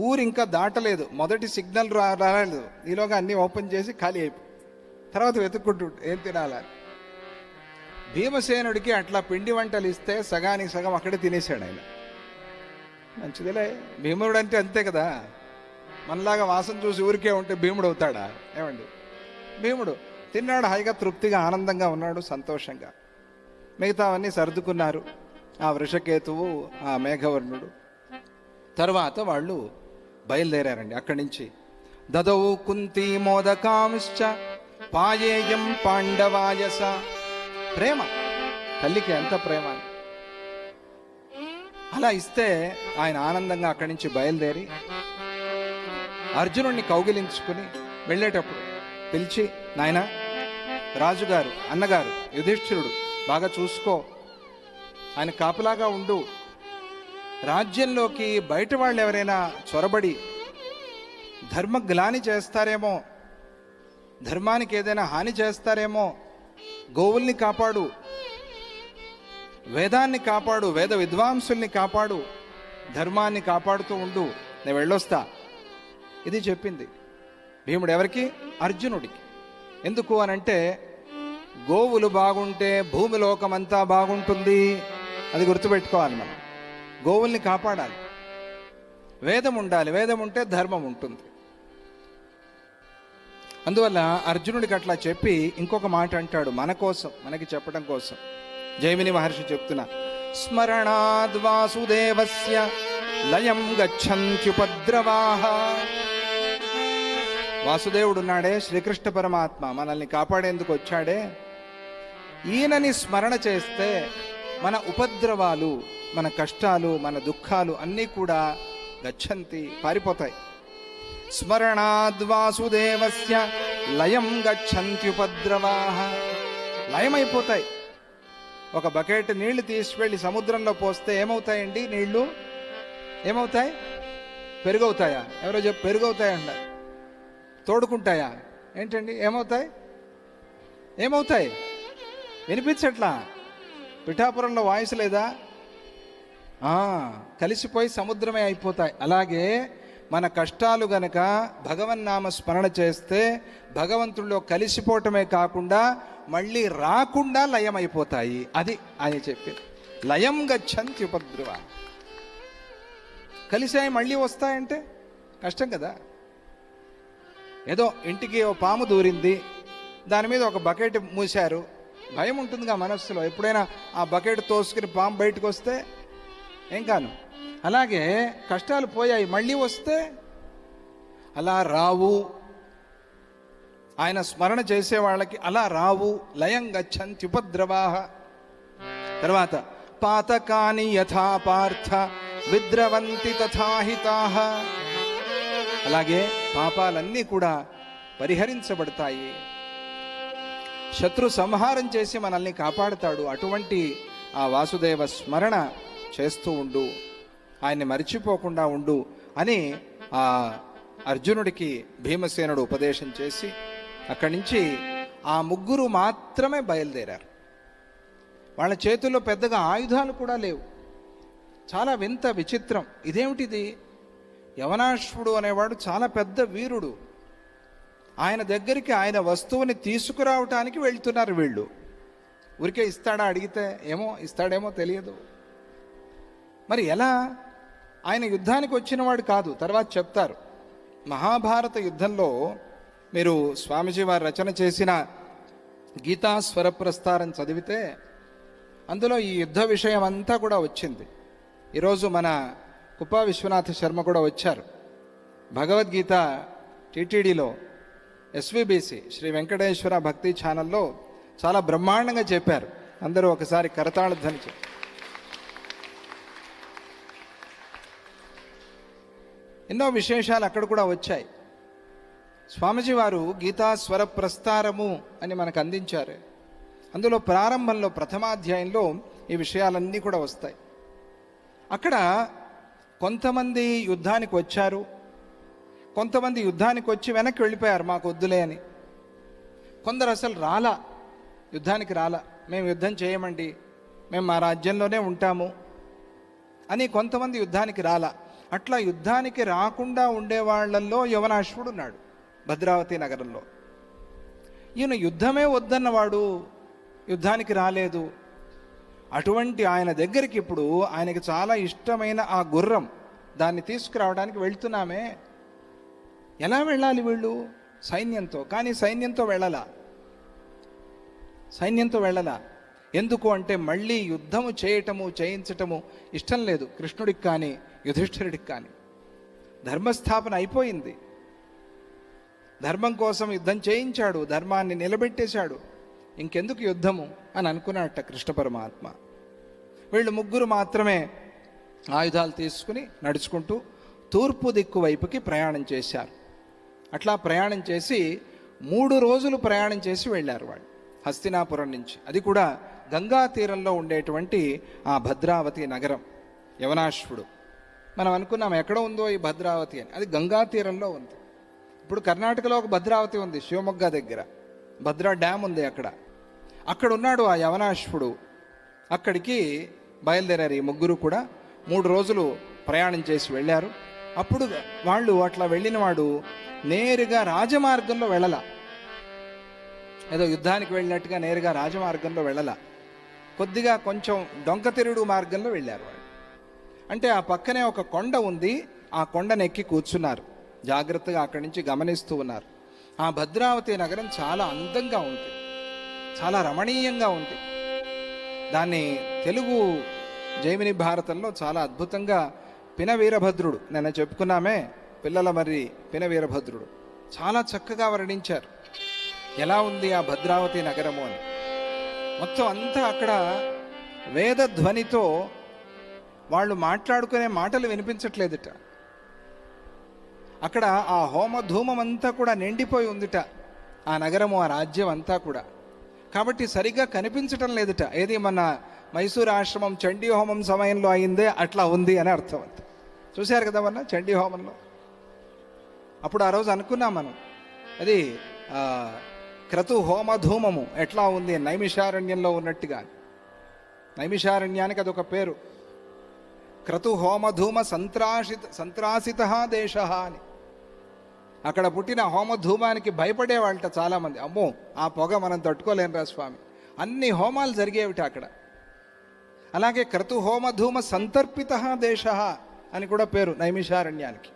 ఊరు ఇంకా దాటలేదు, మొదటి సిగ్నల్ రాలేదు, ఈలోగా అన్నీ ఓపెన్ చేసి ఖాళీ అయిపో, తర్వాత వెతుక్కుంటూ ఏం తినాలా. భీమసేనుడికి అట్లా పిండి వంటలు ఇస్తే సగానికి సగం అక్కడే తినేశాడు ఆయన. మంచిదిలే, భీముడు అంటే అంతే కదా. మనలాగా వాసన చూసి ఊరికే ఉంటే భీముడు అవుతాడా? ఏమండి, భీముడు తిన్నాడు, హాయిగా తృప్తిగా ఆనందంగా ఉన్నాడు, సంతోషంగా. మిగతావన్నీ సర్దుకున్నారు, ఆ వృషకేతువు, ఆ మేఘవర్ణుడు. తర్వాత వాళ్ళు బయలుదేరారండి అక్కడి నుంచి. దదౌ కుంతి మోదకాంశ్చ పాయేయం పాండవాయస. ప్రేమ, తల్లికి ఎంత ప్రేమ. అలా ఇస్తే ఆయన ఆనందంగా అక్కడి నుంచి బయలుదేరి అర్జునుడిని కౌగిలించుకుని వెళ్ళేటప్పుడు పిలిచి, నాయన రాజుగారు, అన్నగారు యుధిష్ఠిరుడు బాగా చూసుకో, ఆయన కాపులాగా ఉండు. రాజ్యంలోకి బయట వాళ్ళు ఎవరైనా చొరబడి ధర్మగ్లాని చేస్తారేమో, ధర్మానికి ఏదైనా హాని చేస్తారేమో, గోవుల్ని కాపాడు, వేదాన్ని కాపాడు, వేద విద్వాంసుల్ని కాపాడు, ధర్మాన్ని కాపాడుతూ ఉండు, నేను వెళ్ళొస్తా. ఇది చెప్పింది భీముడు ఎవరికి? అర్జునుడికి. ఎందుకు అనంటే గోవులు బాగుంటే భూమి లోకమంతా బాగుంటుంది, అది గుర్తుపెట్టుకోవాలి మనం. గోవుల్ని కాపాడాలి, వేదం ఉండాలి, వేదం ఉంటే ధర్మం ఉంటుంది. అందువల్ల అర్జునుడికి అట్లా చెప్పి ఇంకొక మాట అంటాడు మన కోసం, మనకి చెప్పడం కోసం. జైమిని మహర్షి చెప్తున్నా, స్మరణాద్ వాసుదేవస్య లయం గచ్చంత్యుపద్రవాః. వాసుదేవుడు ఉన్నాడే, శ్రీకృష్ణ పరమాత్మ మనల్ని కాపాడేందుకు వచ్చాడే, ఈయనని స్మరణ చేస్తే మన ఉపద్రవాలు, మన కష్టాలు, మన దుఃఖాలు అన్నీ కూడా గచ్చంతి, పారిపోతాయి. స్మరణాద్ వాసుదేవస్య లయం గచ్చంత్యుపద్రవాః. లయమైపోతాయి. ఒక బకెట్ నీళ్లు తీసుకెళ్ళి సముద్రంలో పోస్తే ఏమవుతాయండి? నీళ్లు ఏమవుతాయి? పెరుగవుతాయా? ఎవరో చెప్పు, పెరుగవుతాయంట. తోడుకుంటాయా? ఏంటండి, ఏమవుతాయి? ఏమవుతాయి? వినిపించట్లా? పిఠాపురంలో వాయిస్ లేదా? కలిసిపోయి సముద్రమే అయిపోతాయి. అలాగే మన కష్టాలు గనక భగవన్నామ స్మరణ చేస్తే భగవంతుల్లో కలిసిపోవటమే కాకుండా మళ్ళీ రాకుండా లయం అయిపోతాయి. అది ఆయన చెప్పింది. లయం గచ్చంతి ఉపద్రవ. కలిసాయి మళ్ళీ వస్తాయంటే కష్టం కదా. ఏదో ఇంటికి ఓ పాము దూరింది, దాని మీద ఒక బకెట్ మూశారు, భయం ఉంటుందిగా మనస్సులో. ఎప్పుడైనా ఆ బకెట్ తోసుకుని పాము బయటకు వస్తే ఏం కాను. అలాగే కష్టాలు పోయాయి, మళ్ళీ వస్తే అలా రావు. ఆయన స్మరణ చేసే వాళ్ళకి అలా రావు. లయం గచ్చంతి ఉపద్రవాః. తర్వాత పాతకాని యథా పార్థ విద్రవంతి తథా హితాః. అలాగే పాపాలన్నీ కూడా పరిహరించబడతాయి. శత్రు సంహారం చేసి మనల్ని కాపాడుతాడు. అటువంటి ఆ వాసుదేవ స్మరణ చేస్తూ ఉండు, ఆయన్ని మరిచిపోకుండా ఉండు అని ఆ అర్జునుడికి భీమసేనుడు ఉపదేశం చేసి అక్కడి నుంచి ఆ ముగ్గురు మాత్రమే బయలుదేరారు. వాళ్ళ చేతుల్లో పెద్దగా ఆయుధాలు కూడా లేవు. చాలా వింత, విచిత్రం. ఇదేమిటిది? యవనాశ్వుడు అనేవాడు చాలా పెద్ద వీరుడు. ఆయన దగ్గరికి ఆయన వస్తువుని తీసుకురావటానికి వెళ్తున్నారు వీళ్ళు. ఊరికే ఇస్తాడా అడిగితే? ఏమో ఇస్తాడేమో తెలియదు. మరి ఎలా? ఆయన యుద్ధానికి వచ్చినవాడు కాదు. తర్వాత చెప్తారు. మహాభారత యుద్ధంలో మీరు స్వామీజీ వారు రచన చేసిన గీతా స్వరప్రస్తారం చదివితే అందులో ఈ యుద్ధ విషయం అంతా కూడా వచ్చింది. ఈరోజు మన కుప్పా విశ్వనాథ శర్మ కూడా వచ్చారు. భగవద్గీత టీటీడీలో ఎస్విబిసి శ్రీ వెంకటేశ్వర భక్తి ఛానల్లో చాలా బ్రహ్మాండంగా చెప్పారు. అందరూ ఒకసారి కరతాళధ్వని చెప్పారు. ఎన్నో విశేషాలు అక్కడ కూడా వచ్చాయి. స్వామీజీ వారు గీతా స్వర ప్రస్తారము అని మనకు అందించారు. అందులో ప్రారంభంలో ప్రథమాధ్యాయంలో ఈ విషయాలన్నీ కూడా వస్తాయి. అక్కడ కొంతమంది యుద్ధానికి వచ్చారు, కొంతమంది యుద్ధానికి వచ్చి వెనక్కి వెళ్ళిపోయారు, మాకు వద్దులే అని. కొందరు అసలు రాలా, యుద్ధానికి రాలా, మేము యుద్ధం చేయమండి, మేము మా రాజ్యంలోనే ఉంటాము అని కొంతమంది యుద్ధానికి రాలా. అట్లా యుద్ధానికి రాకుండా ఉండేవాళ్లలో యవనాశ్వుడు ఉన్నాడు భద్రావతి నగరంలో. ఈయన యుద్ధమే వద్దన్నవాడు, యుద్ధానికి రాలేదు. అటువంటి ఆయన దగ్గరికి ఇప్పుడు ఆయనకి చాలా ఇష్టమైన ఆ గుర్రం, దాన్ని తీసుకురావడానికి వెళ్తున్నామే. ఎలా వెళ్ళాలి వీళ్ళు? సైన్యంతో. కానీ సైన్యంతో వెళ్ళలా. ఎందుకు అంటే మళ్ళీ యుద్ధము చేయించటము ఇష్టం లేదు కృష్ణుడికి కానీ యుధిష్ఠిరుడికి కానీ. ధర్మస్థాపన అయిపోయింది, ధర్మం కోసం యుద్ధం చేయించాడు, ధర్మాన్ని నిలబెట్టేశాడు, ఇంకెందుకు యుద్ధము అని అనుకున్నట్ట కృష్ణ పరమాత్మ. వీళ్ళు ముగ్గురు మాత్రమే ఆయుధాలు తీసుకుని నడుచుకుంటూ తూర్పు దిక్కు వైపుకి ప్రయాణం చేశారు. అట్లా ప్రయాణం చేసి 3 రోజులు ప్రయాణం చేసి వెళ్ళారు వాళ్ళు హస్తినాపురం నుంచి. అది కూడా గంగా తీరంలో ఉండేటువంటి ఆ భద్రావతి నగరం. యవనాశ్వుడు, మనం అనుకున్నాం ఎక్కడ ఉందో ఈ భద్రావతి అని, అది గంగా తీరంలో ఉంది. ఇప్పుడు కర్ణాటకలో ఒక భద్రావతి ఉంది, శివమొగ్గ దగ్గర భద్రా డ్యామ్ ఉంది. అక్కడ ఉన్నాడు ఆ యవనాశ్వుడు. అక్కడికి బయలుదేరారు ఈ ముగ్గురు కూడా. 3 రోజులు ప్రయాణం చేసి వెళ్ళారు. అప్పుడు వాళ్ళు అట్లా వెళ్ళిన వాడు నేరుగా రాజమార్గంలో వెళ్ళలా, ఏదో యుద్ధానికి వెళ్ళినట్టుగా నేరుగా రాజమార్గంలో వెళ్ళలా, కొద్దిగా కొంచెం డొంక తిరుడు మార్గంలో వెళ్ళారు వాళ్ళు. అంటే ఆ పక్కనే ఒక కొండ ఉంది, ఆ కొండను ఎక్కి కూర్చున్నారు, జాగ్రత్తగా అక్కడి నుంచి గమనిస్తూ ఉన్నారు. ఆ భద్రావతి నగరం చాలా అందంగా ఉంది, చాలా రమణీయంగా ఉంది. దాన్ని తెలుగు జైమిని భారతంలో చాలా అద్భుతంగా పిన వీరభద్రుడు, నిన్న చెప్పుకున్నామే పిల్లల మర్రి పిన వీరభద్రుడు, చాలా చక్కగా వర్ణించారు ఎలా ఉంది ఆ భద్రావతి నగరము అని. మొత్తం అంతా అక్కడ వేద ధ్వనితో వాళ్ళు మాట్లాడుకునే మాటలు వినిపించట్లేదుట. అక్కడ ఆ హోమధూమం అంతా కూడా నిండిపోయి ఉందిట ఆ నగరము, ఆ రాజ్యం అంతా కూడా. కాబట్టి సరిగ్గా కనిపించటం లేదుట. ఏది మన మైసూరు ఆశ్రమం చండీ హోమం సమయంలో అయిందే అట్లా ఉంది అని అర్థం. అంత చూశారు కదా మొన్న చండీ హోమంలో. అప్పుడు ఆ రోజు అనుకున్నాం మనం, అది క్రతు హోమధూమము ఎట్లా ఉంది నైమిషారణ్యంలో ఉన్నట్టుగా. నైమిషారణ్యానికి అదొక పేరు, క్రతు హోమధూమ సంత్రాసిత దేశ అని. అక్కడ పుట్టిన హోమధూమానికి భయపడేవాళ్ళట చాలామంది. అమ్మో ఆ పొగ మనం తట్టుకోలేనురా స్వామి, అన్ని హోమాలు జరిగేవిట అక్కడ. అలాగే క్రతు హోమధూమ సంతర్పిత దేశ అని కూడా పేరు నైమిషారణ్యానికి.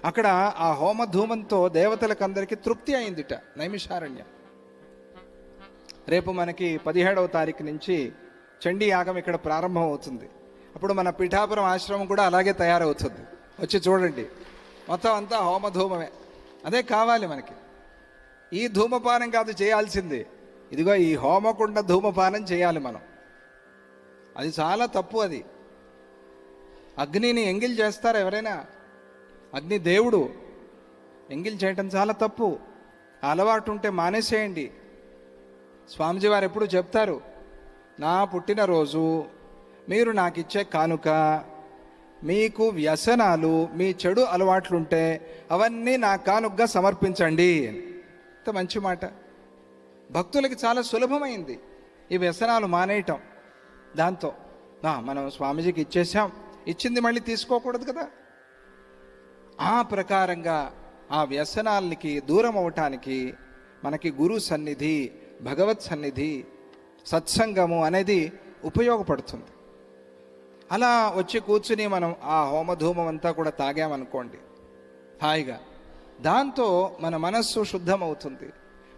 అక్కడ ఆ హోమధూమంతో దేవతలకందరికీ తృప్తి అయిందిట నైమిషారణ్యం. రేపు మనకి 17వ తారీఖు నుంచి చండీ యాగం ఇక్కడ ప్రారంభం అవుతుంది. అప్పుడు మన పిఠాపురం ఆశ్రమం కూడా అలాగే తయారవుతుంది, వచ్చి చూడండి. మొత్తం అంతా హోమధూమమే. అదే కావాలి మనకి. ఈ ధూమపానం కాదు చేయాల్సింది, ఇదిగో ఈ హోమకుండ ధూమపానం చేయాలి మనం. అది చాలా తప్పు. అది అగ్నిని ఎంగిల్ చేస్తారు ఎవరైనా, అగ్ని దేవుడు, ఎంగిల్ చేయటం చాలా తప్పు. అలవాటు ఉంటే మానేసేయండి. స్వామిజీ వారు ఎప్పుడు చెప్తారు, నా పుట్టినరోజు మీరు నాకు ఇచ్చే కానుక, మీకు వ్యసనాలు మీ చెడు అలవాట్లుంటే అవన్నీ నా కానుకగా సమర్పించండి. ఎంత మంచి మాట. భక్తులకి చాలా సులభమైంది ఈ వ్యసనాలు మానేయటం. దాంతో మనం స్వామీజీకి ఇచ్చేసాం, ఇచ్చింది మళ్ళీ తీసుకోకూడదు కదా. ఆ ప్రకారంగా ఆ వ్యసనాలకి దూరం అవటానికి మనకి గురు సన్నిధి, భగవత్ సన్నిధి, సత్సంగము అనేది ఉపయోగపడుతుంది. అలా వచ్చి కూర్చుని మనం ఆ హోమధూమం అంతా కూడా తాగామనుకోండి హాయిగా, దాంతో మన మనస్సు శుద్ధమవుతుంది,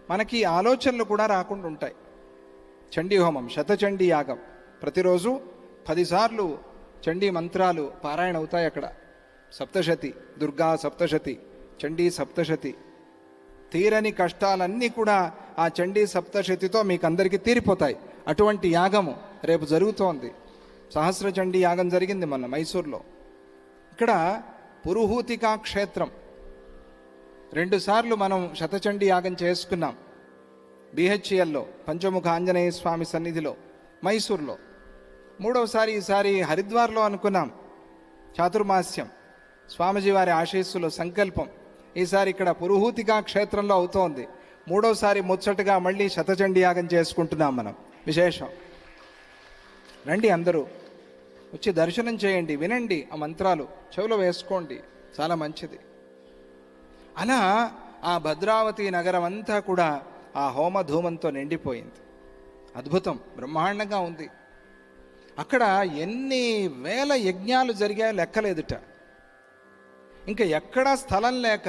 మనకి ఆలోచనలు కూడా రాకుండా ఉంటాయి. చండీ హోమం, శతచండీ యాగం, ప్రతిరోజు 10 సార్లు చండీ మంత్రాలు పారాయణ అవుతాయి అక్కడ. సప్తశతి, దుర్గా సప్తశతి, చండీ సప్తశతి. తీరని కష్టాలన్నీ కూడా ఆ చండీ సప్తశతితో మీకు అందరికీ తీరిపోతాయి. అటువంటి యాగము రేపు జరుగుతోంది. సహస్ర చండీ యాగం జరిగింది మొన్న మైసూర్లో. ఇక్కడ పురుహూతికా క్షేత్రం 2 సార్లు మనం శతచండీ యాగం చేసుకున్నాం. బిహెచ్ఎల్లో పంచముఖ ఆంజనేయ స్వామి సన్నిధిలో, మైసూర్లో. 3వసారి ఈసారి హరిద్వార్లో అనుకున్నాం చాతుర్మాస్యం. స్వామిజీ వారి ఆశీస్సులు, సంకల్పం ఈసారి ఇక్కడ పురుహూతికా క్షేత్రంలో అవుతోంది. 3వసారి ముచ్చటగా మళ్ళీ శతచండీ యాగం చేసుకుంటున్నాం మనం. విశేషం. రండి అందరూ వచ్చి దర్శనం చేయండి, వినండి, ఆ మంత్రాలు చెవిలో వేసుకోండి, చాలా మంచిది. అలా ఆ భద్రావతి నగరం అంతా కూడా ఆ హోమధూమంతో నిండిపోయింది. అద్భుతం, బ్రహ్మాండంగా ఉంది. అక్కడ ఎన్ని వేల యజ్ఞాలు జరిగాయో లెక్కలేదుట. ఇంకా ఎక్కడా స్థలం లేక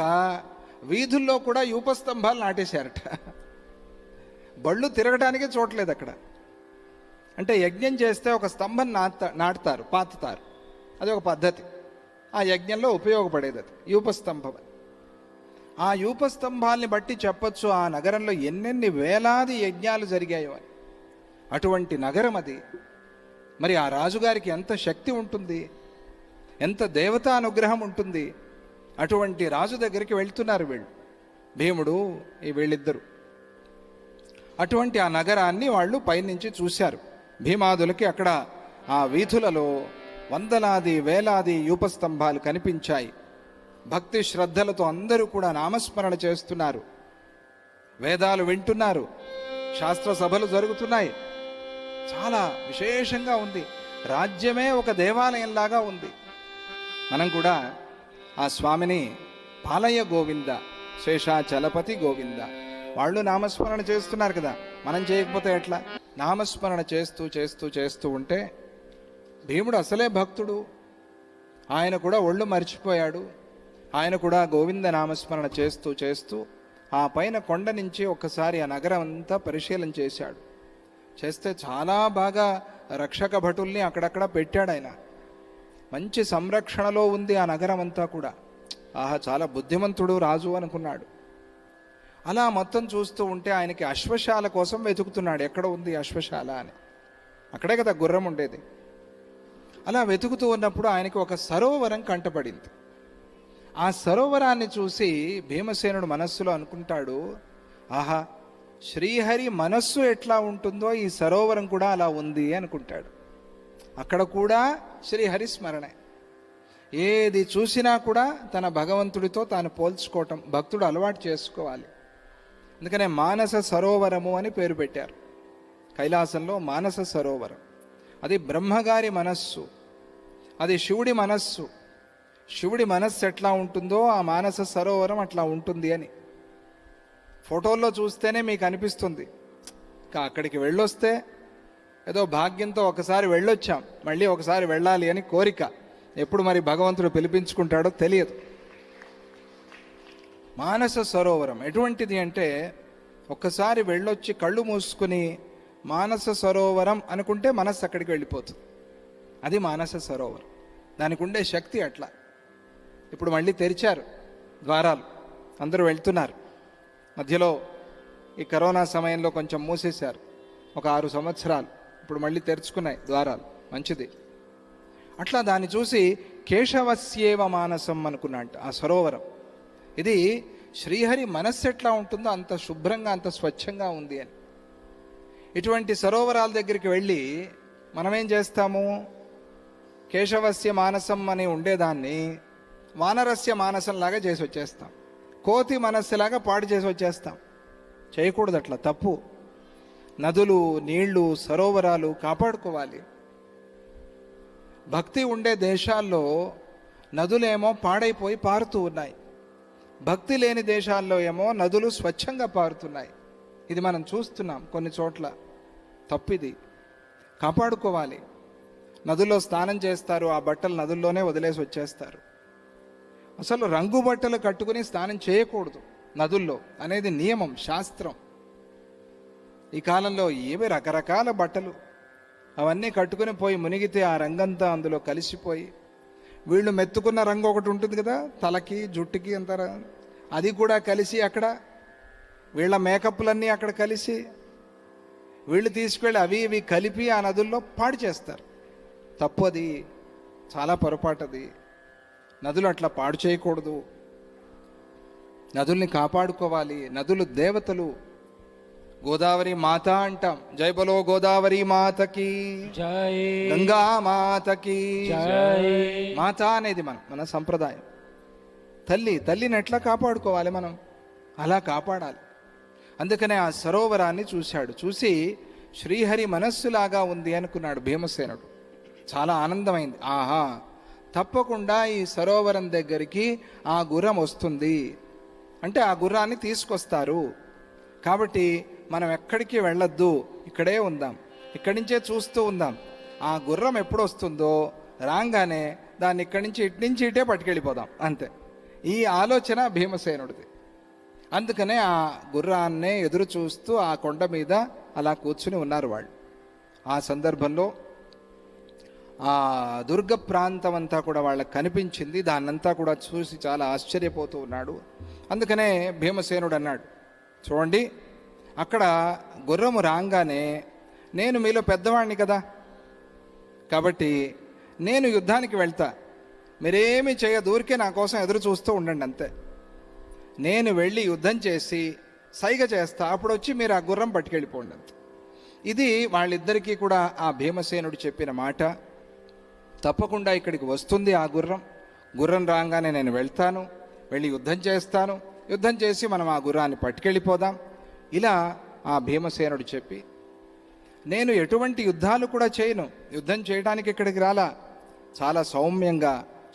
వీధుల్లో కూడా యూపస్తంభాలు నాటేశారట. బళ్ళు తిరగడానికే చూడలేదు అక్కడ. అంటే యజ్ఞం చేస్తే ఒక స్తంభం నాటుతారు, పాతుతారు, అది ఒక పద్ధతి. ఆ యజ్ఞంలో ఉపయోగపడేది అది యూపస్తంభం. ఆ యూపస్తంభాల్ని బట్టి చెప్పొచ్చు ఆ నగరంలో ఎన్నెన్ని వేలాది యజ్ఞాలు జరిగాయో అని. అటువంటి నగరం అది. మరి ఆ రాజుగారికి ఎంత శక్తి ఉంటుంది, ఎంత దేవతా అనుగ్రహం ఉంటుంది. అటువంటి రాజు దగ్గరికి వెళ్తున్నారు వీళ్ళు, భీముడు వీళ్ళిద్దరు. అటువంటి ఆ నగరాన్ని వాళ్ళు పైనుంచి చూశారు. భీమాదులకి అక్కడ ఆ వీధులలో వందలాది వేలాది యూపస్తంభాలు కనిపించాయి. భక్తి శ్రద్ధలతో అందరూ కూడా నామస్మరణ చేస్తున్నారు, వేదాలు వింటున్నారు, శాస్త్ర సభలు జరుగుతున్నాయి. చాలా విశేషంగా ఉంది. రాజ్యమే ఒక దేవాలయంలాగా ఉంది. మనం కూడా ఆ స్వామిని పాలయ గోవింద, శేషాచలపతి గోవింద, వాళ్ళు నామస్మరణ చేస్తున్నారు కదా, మనం చేయకపోతే ఎట్లా? నామస్మరణ చేస్తూ చేస్తూ చేస్తూ ఉంటే భీముడు అసలే భక్తుడు, ఆయన కూడా ఒళ్ళు మర్చిపోయాడు. ఆయన కూడా గోవింద నామస్మరణ చేస్తూ చేస్తూ ఆ పైన కొండ నుంచి ఒక్కసారి ఆ నగరం అంతా పరిశీలన చేశాడు. చేస్తే చాలా బాగా రక్షక భటుల్ని అక్కడక్కడ పెట్టాడు ఆయన. మంచి సంరక్షణలో ఉంది ఆ నగరం అంతా కూడా. ఆహా, చాలా బుద్ధిమంతుడు రాజు అనుకున్నాడు. అలా మొత్తం చూస్తూ ఉంటే ఆయనకి అశ్వశాల కోసం వెతుకుతున్నాడు, ఎక్కడ ఉంది అశ్వశాల అని. అక్కడే కదా గుర్రం ఉండేది. అలా వెతుకుతూ ఉన్నప్పుడు ఆయనకి ఒక సరోవరం కంటపడింది. ఆ సరోవరాన్ని చూసి భీమసేనుడు మనస్సులో అనుకుంటాడు, ఆహా, శ్రీహరి మనస్సు ఎట్లా ఉంటుందో ఈ సరోవరం కూడా అలా ఉంది అనుకుంటాడు. అక్కడ కూడా శ్రీహరి స్మరణే. ఏది చూసినా కూడా తన భగవంతుడితో తాను పోల్చుకోవటం భక్తుడు అలవాటు చేసుకోవాలి. అందుకనే మానస సరోవరము అని పేరు పెట్టారు. కైలాసంలో మానస సరోవరం, అది బ్రహ్మగారి మనస్సు, అది శివుడి మనస్సు. శివుడి మనస్సు ఎట్లా ఉంటుందో ఆ మానస సరోవరం అట్లా ఉంటుంది అని ఫోటోల్లో చూస్తేనే మీకు అనిపిస్తుంది. అక్కడికి వెళ్ళొస్తే ఏదో భాగ్యంతో ఒకసారి వెళ్ళొచ్చాం, మళ్ళీ ఒకసారి వెళ్ళాలి అని కోరిక. ఎప్పుడు మరి భగవంతుడు పిలిపించుకుంటాడో తెలియదు. మానస సరోవరం ఎటువంటిది అంటే, ఒక్కసారి వెళ్ళొచ్చి కళ్ళు మూసుకుని మానస సరోవరం అనుకుంటే మనస్సు అక్కడికి వెళ్ళిపోతుంది. అది మానస సరోవరం. దానికి ఉండే శక్తి అట్లా. ఇప్పుడు మళ్ళీ తెరిచారు ద్వారాలు, అందరూ వెళ్తున్నారు. మధ్యలో ఈ కరోనా సమయంలో కొంచెం మూసేశారు, ఒక 6 సంవత్సరాలు. ఇప్పుడు మళ్ళీ తెరుచుకున్నాయి ద్వారాలు, మంచిది. అట్లా దాన్ని చూసి కేశవస్యేవ మానసం అనుకున్నాంట ఆ సరోవరం. ఇది శ్రీహరి మనస్సు ఎట్లా ఉంటుందో అంత శుభ్రంగా, అంత స్వచ్ఛంగా ఉంది అని. ఇటువంటి సరోవరాల దగ్గరికి వెళ్ళి మనమేం చేస్తాము? కేశవస్య మానసం అని ఉండేదాన్ని వానరస్య మానసంలాగా చేసి వచ్చేస్తాం, కోతి మనస్సులాగా పాడు చేసి వచ్చేస్తాం. చేయకూడదు అట్లా, తప్పు. నదులు, నీళ్లు, సరోవరాలు కాపాడుకోవాలి. భక్తి ఉండే దేశాల్లో నదులేమో పాడైపోయి పారుతూ ఉన్నాయి, భక్తి లేని దేశాల్లో ఏమో నదులు స్వచ్ఛంగా పారుతున్నాయి. ఇది మనం చూస్తున్నాం కొన్ని చోట్ల. తప్పిది, కాపాడుకోవాలి. నదుల్లో స్నానం చేస్తారు, ఆ బట్టలు నదుల్లోనే వదిలేసి వచ్చేస్తారు. అసలు రంగు బట్టలు కట్టుకుని స్నానం చేయకూడదు నదుల్లో అనేది నియమం, శాస్త్రం. ఈ కాలంలో ఏవి రకరకాల బట్టలు, అవన్నీ కట్టుకుని పోయి మునిగితే ఆ రంగంతా అందులో కలిసిపోయి, వీళ్ళు మెత్తుకున్న రంగు ఒకటి ఉంటుంది కదా తలకి జుట్టుకి అంత, అది కూడా కలిసి అక్కడ, వీళ్ళ మేకప్లన్నీ అక్కడ కలిసి, వీళ్ళు తీసుకెళ్ళి అవి ఇవి కలిపి ఆ నదుల్లో పాడు చేస్తారు. తప్పు, అది చాలా పొరపాటది. నదులు అట్లా పాడు చేయకూడదు. నదుల్ని కాపాడుకోవాలి. నదులు దేవతలు. గోదావరి మాత అంటాం. జై బలో గోదావరి మాతకి, జై గంగా మాతకి జై. మాత అనేది మన సంప్రదాయం. తల్లిని ఎట్లా కాపాడుకోవాలి మనం, అలా కాపాడాలి. అందుకనే ఆ సరోవరాన్ని చూశాడు. చూసి శ్రీహరి మనస్సులాగా ఉంది అనుకున్నాడు భీమసేనుడు. చాలా ఆనందమైంది. ఆహా, తప్పకుండా ఈ సరోవరం దగ్గరికి ఆ గుర్రం వస్తుంది అంటే ఆ గుర్రాన్ని తీసుకొస్తారు. కాబట్టి మనం ఎక్కడికి వెళ్ళొద్దు, ఇక్కడే ఉందాం, ఇక్కడి నుంచే చూస్తూ ఉందాం. ఆ గుర్రం ఎప్పుడు వస్తుందో రాగానే దాన్ని ఇక్కడి నుంచి ఇటు నుంచి ఇటే పట్టుకెళ్ళిపోదాం, అంతే. ఈ ఆలోచన భీమసేనుడిది. అందుకనే ఆ గుర్రాన్నే ఎదురు చూస్తూ ఆ కొండ మీద అలా కూర్చుని ఉన్నారు వాళ్ళు. ఆ సందర్భంలో ఆ దుర్గ ప్రాంతం అంతా కూడా వాళ్ళకి కనిపించింది. దాన్నంతా కూడా చూసి చాలా ఆశ్చర్యపోతూ ఉన్నాడు. అందుకనే భీమసేనుడు అన్నాడు, చూడండి, అక్కడ గుర్రము రాగానే నేను మీలో పెద్దవాడిని కదా, కాబట్టి నేను యుద్ధానికి వెళ్తా. మీరేమీ చేయదు, ఊరికే నా కోసం ఎదురు చూస్తూ ఉండండి, అంతే. నేను వెళ్ళి యుద్ధం చేసి సైగ చేస్తా, అప్పుడు వచ్చి మీరు ఆ గుర్రం పట్టుకెళ్ళిపోండి, అంతే. ఇది వాళ్ళిద్దరికీ కూడా ఆ భీమసేనుడు చెప్పిన మాట. తప్పకుండా ఇక్కడికి వస్తుంది ఆ గుర్రం రాగానే నేను వెళ్తాను, వెళ్ళి యుద్ధం చేస్తాను, యుద్ధం చేసి మనం ఆ గుర్రాన్ని పట్టుకెళ్ళిపోదాం. ఇలా ఆ భీమసేనుడు చెప్పి, నేను ఎటువంటి యుద్ధాలు కూడా చేయను, యుద్ధం చేయడానికి ఇక్కడికి రాలా, చాలా సౌమ్యంగా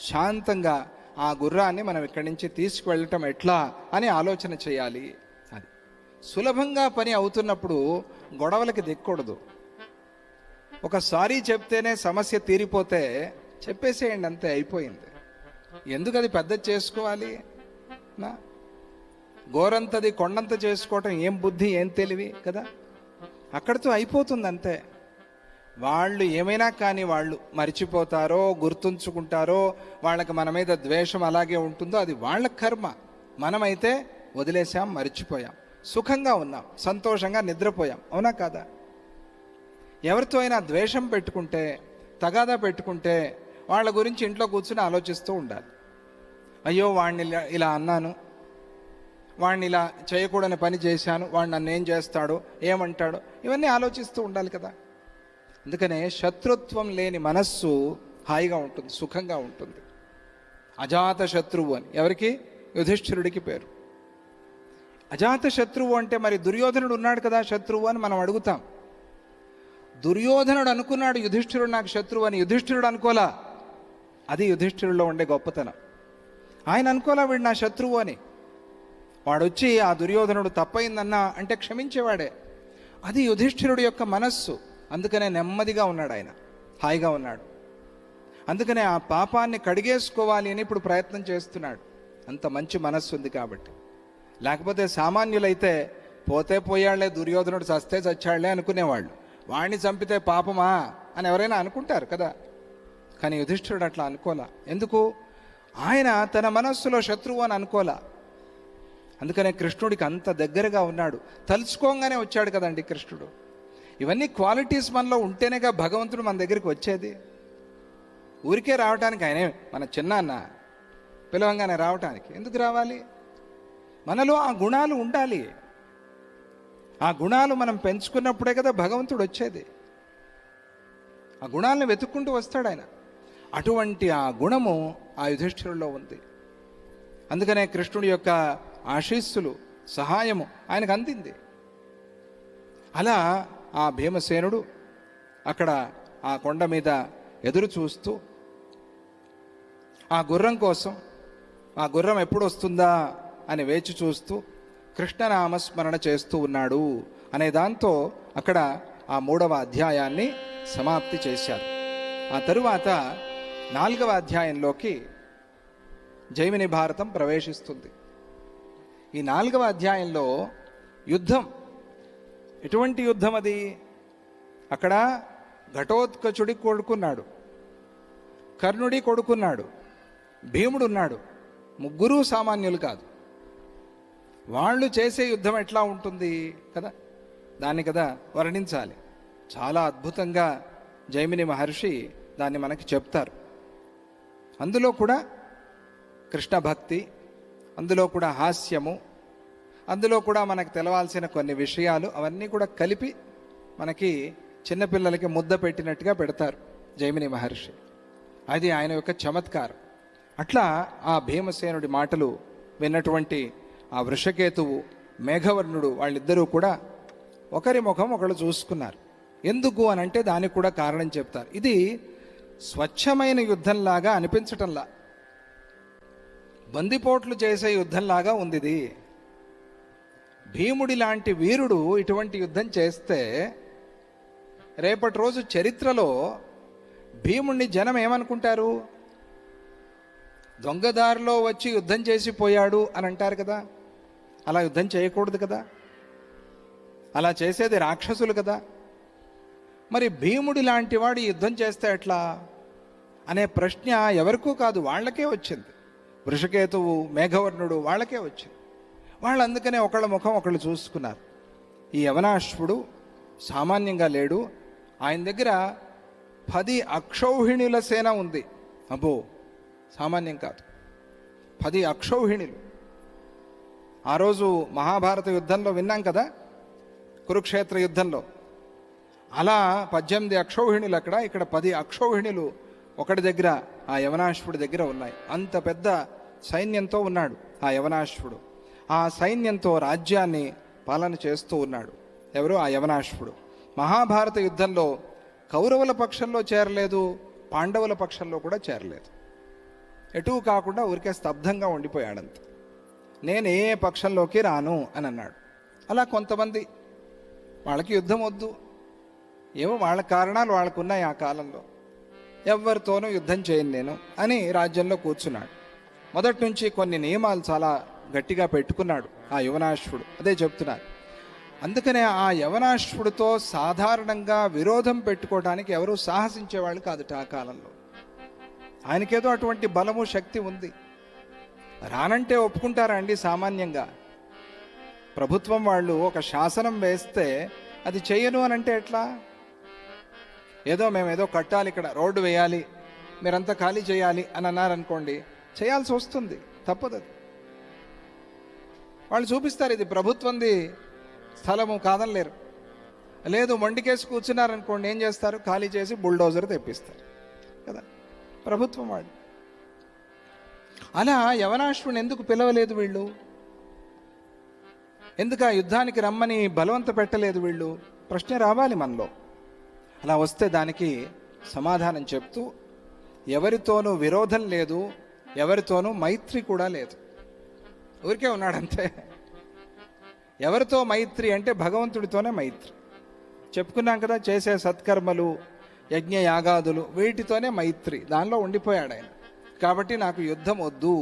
శాంతంగా ఆ గుర్రాన్ని మనం ఇక్కడి నుంచి తీసుకువెళ్ళటం ఎట్లా అని ఆలోచన చేయాలి. అది సులభంగా పని అవుతున్నప్పుడు గొడవలకి దిక్కకూడదు. ఒకసారి చెప్తేనే సమస్య తీరిపోతే చెప్పేసేయండి, అంతే, అయిపోయింది. ఎందుకు అది పెద్ద చేసుకోవాలి? నా గోరంతది కొండంత చేసుకోవటం ఏం బుద్ధి, ఏం తెలివి కదా. అక్కడితో అయిపోతుంది, అంతే. వాళ్ళు ఏమైనా కానీ వాళ్ళు మర్చిపోతారో గుర్తుంచుకుంటారో, వాళ్ళకి మన మీద ద్వేషం అలాగే ఉంటుందో, అది వాళ్ళ కర్మ. మనమైతే వదిలేసాం, మర్చిపోయాం, సుఖంగా ఉన్నాం, సంతోషంగా నిద్రపోయాం, అవునా కాదా? ఎవరితో అయినా ద్వేషం పెట్టుకుంటే, తగాదా పెట్టుకుంటే వాళ్ళ గురించి ఇంట్లో కూర్చుని ఆలోచిస్తూ ఉండాలి. అయ్యో, వాడిని ఇలా అన్నాను, వాడిని ఇలా చేయకూడని పని చేశాను, వాడు నన్ను ఏం చేస్తాడో, ఏమంటాడో, ఇవన్నీ ఆలోచిస్తూ ఉండాలి కదా. అందుకనే శత్రుత్వం లేని మనస్సు హాయిగా ఉంటుంది, సుఖంగా ఉంటుంది. అజాత శత్రువు అని ఎవరికి? యుధిష్ఠిరుడికి పేరు. అజాత శత్రువు అంటే మరి దుర్యోధనుడు ఉన్నాడు కదా శత్రువు అని మనం అడుగుతాం. దుర్యోధనుడు అనుకున్నాడు యుధిష్ఠిరుడు నాకు శత్రువు అని, యుధిష్ఠిరుడు అనుకోలా. అది యుధిష్ఠిరుడిలో ఉండే గొప్పతనం. ఆయన అనుకోలా వీడు నా శత్రువు అని. వాడొచ్చి ఆ దుర్యోధనుడు తప్పయిందన్నా అంటే క్షమించేవాడే. అది యుధిష్ఠిరుడి యొక్క మనస్సు. అందుకనే నెమ్మదిగా ఉన్నాడు ఆయన, హాయిగా ఉన్నాడు. అందుకనే ఆ పాపాన్ని కడిగేసుకోవాలి అని ఇప్పుడు ప్రయత్నం చేస్తున్నాడు. అంత మంచి మనస్సు ఉంది కాబట్టి. లేకపోతే సామాన్యులైతే పోతే పోయాళ్లే, దుర్యోధనుడు చస్తే చచ్చాళ్లే అనుకునేవాళ్ళు. వాణ్ణి చంపితే పాపమా అని ఎవరైనా అనుకుంటారు కదా. కానీ యుధిష్ఠిరుడు అట్లా అనుకోలా. ఎందుకు? ఆయన తన మనస్సులో శత్రువు అని అనుకోలా. అందుకనే కృష్ణుడికి అంత దగ్గరగా ఉన్నాడు. తలుచుకోగానే వచ్చాడు కదండి కృష్ణుడు. ఇవన్నీ క్వాలిటీస్ మనలో ఉంటేనేగా భగవంతుడు మన దగ్గరికి వచ్చేది. ఊరికే రావటానికి ఆయనే మన చిన్నాన్న పిలవంగానే రావటానికి ఎందుకు రావాలి? మనలో ఆ గుణాలు ఉండాలి. ఆ గుణాలు మనం పెంచుకున్నప్పుడే కదా భగవంతుడు వచ్చేది. ఆ గుణాలను వెతుక్కుంటూ వస్తాడు ఆయన. అటువంటి ఆ గుణము ఆ యుధిష్ఠిరుల్లో ఉంది. అందుకనే కృష్ణుడి యొక్క ఆశీస్సులు, సహాయము ఆయనకు అందింది. అలా ఆ భీమసేనుడు అక్కడ ఆ కొండ మీద ఎదురు చూస్తూ ఆ గుర్రం కోసం, ఆ గుర్రం ఎప్పుడు వస్తుందా అని వేచి చూస్తూ కృష్ణనామస్మరణ చేస్తూ ఉన్నాడు అనే దాంతో అక్కడ ఆ 3వ అధ్యాయాన్ని సమాప్తి చేశారు. ఆ తరువాత 4వ అధ్యాయంలోకి జైమిని భారతం ప్రవేశిస్తుంది. ఈ 4వ అధ్యాయంలో యుద్ధం. ఎటువంటి యుద్ధం అది? అక్కడ ఘటోత్కచుడి కొడుకున్నాడు, కర్ణుడి కొడుకున్నాడు, భీముడు ఉన్నాడు. ముగ్గురు సామాన్యులు కాదు. వాళ్ళు చేసే యుద్ధం ఎట్లా ఉంటుంది కదా, దాన్ని కదా వర్ణించాలి. చాలా అద్భుతంగా జైమిని మహర్షి దాన్ని మనకి చెప్తారు. అందులో కూడా కృష్ణ భక్తి, అందులో కూడా హాస్యము, అందులో కూడా మనకు తెలవాల్సిన కొన్ని విషయాలు అవన్నీ కూడా కలిపి మనకి చిన్నపిల్లలకి ముద్ద పెట్టినట్టుగా పెడతారు జైమిని మహర్షి. అది ఆయన యొక్క చమత్కారం. అట్లా ఆ భీమసేనుడి మాటలు విన్నటువంటి ఆ వృషకేతువు, మేఘవర్ణుడు వాళ్ళిద్దరూ కూడా ఒకరి ముఖం ఒకళ్ళు చూసుకున్నారు. ఎందుకు అని అంటే దానికి కూడా కారణం చెప్తారు. ఇది స్వచ్ఛమైన యుద్ధంలాగా అనిపించటంలా, బందిపోట్లు చేసే యుద్ధంలాగా ఉంది ఇది. భీముడి లాంటి వీరుడు ఇటువంటి యుద్ధం చేస్తే రేపటి రోజు చరిత్రలో భీముడిని జనం ఏమనుకుంటారు? దొంగదారిలో వచ్చి యుద్ధం చేసి పోయాడు అని అంటారు కదా. అలా యుద్ధం చేయకూడదు కదా, అలా చేసేది రాక్షసులు కదా. మరి భీముడి లాంటి వాడు యుద్ధం చేస్తే ఎట్లా అనే ప్రశ్న ఎవరికూ కాదు, వాళ్ళకే వచ్చింది. వృషకేతువు, మేఘవర్ణుడు వాళ్ళకే వచ్చింది. వాళ్ళు అందుకనే ఒకళ్ళ ముఖం ఒకళ్ళు చూసుకున్నారు. ఈ యవనాశ్వుడు సామాన్యంగా లేడు, ఆయన దగ్గర 10 అక్షౌహిణుల సేన ఉంది. అబ్బో, సామాన్యం కాదు, 10 అక్షౌహిణులు. ఆ రోజు మహాభారత యుద్ధంలో విన్నాం కదా, కురుక్షేత్ర యుద్ధంలో. అలా 18 అక్షౌహిణులు అక్కడ, ఇక్కడ 10 అక్షౌహిణులు ఒకటి దగ్గర, ఆ యవనాశ్వుడి దగ్గర ఉన్నాయి. అంత పెద్ద సైన్యంతో ఉన్నాడు ఆ యవనాశ్వుడు. ఆ సైన్యంతో రాజ్యాన్ని పాలన చేస్తూ ఉన్నాడు. ఎవరు? ఆ యవనాశ్వుడు. మహాభారత యుద్ధంలో కౌరవుల పక్షంలో చేరలేదు, పాండవుల పక్షంలో కూడా చేరలేదు. ఎటూ కాకుండా ఊరికే స్తబ్దంగా ఉండిపోయాడంత. నేను ఏ పక్షంలోకి రాను అని అన్నాడు. అలా కొంతమంది, వాళ్ళకి యుద్ధం వద్దు, ఏవో వాళ్ళ కారణాలు వాళ్ళకున్నాయి ఆ కాలంలో, ఎవరితోనూ యుద్ధం చేయను నేను అని రాజ్యంలో కూర్చున్నాడు. మొదటి నుంచి కొన్ని నియమాలు చాలా గట్టిగా పెట్టుకున్నాడు ఆ యవనాశ్వుడు. అదే చెప్తున్నారు. అందుకనే ఆ యవనాశ్వుడితో సాధారణంగా విరోధం పెట్టుకోవడానికి ఎవరూ సాహసించేవాళ్ళు కాదుట ఆ కాలంలో. ఆయనకేదో అటువంటి బలము, శక్తి ఉంది. రానంటే ఒప్పుకుంటారా అండి సామాన్యంగా? ప్రభుత్వం వాళ్ళు ఒక శాసనం వేస్తే అది చెయ్యను అని అంటే ఎట్లా? ఏదో మేమేదో కట్టాలి, ఇక్కడ రోడ్డు వేయాలి, మీరంతా ఖాళీ చేయాలి అని అన్నారనుకోండి, చేయాల్సి వస్తుంది, తప్పదు. అది వాళ్ళు చూపిస్తారు, ఇది ప్రభుత్వంది స్థలము కాదనలేరు. లేదు, మొండికేసి కూర్చున్నారనుకోండి, ఏం చేస్తారు? ఖాళీ చేసి బుల్డోజర్ తెప్పిస్తారు కదా ప్రభుత్వం వాళ్ళు. అలా యవనాశ్వుని ఎందుకు పిలవలేదు వీళ్ళు? ఎందుకు ఆ యుద్ధానికి రమ్మని బలవంత పెట్టలేదు వీళ్ళు? ప్రశ్న రావాలి మనలో. అలా వస్తే దానికి సమాధానం చెప్తూ, ఎవరితోనూ విరోధం లేదు, ఎవరితోనూ మైత్రి కూడా లేదు, ఊరికే ఉన్నాడంతే. ఎవరితో మైత్రి అంటే భగవంతుడితోనే మైత్రి. చెప్పుకున్నాం కదా, చేసే సత్కర్మలు, యజ్ఞ యాగాదులు, వీటితోనే మైత్రి, దానిలో ఉండిపోయాడు ఆయన. కాబట్టి నాకు యుద్ధం వద్దు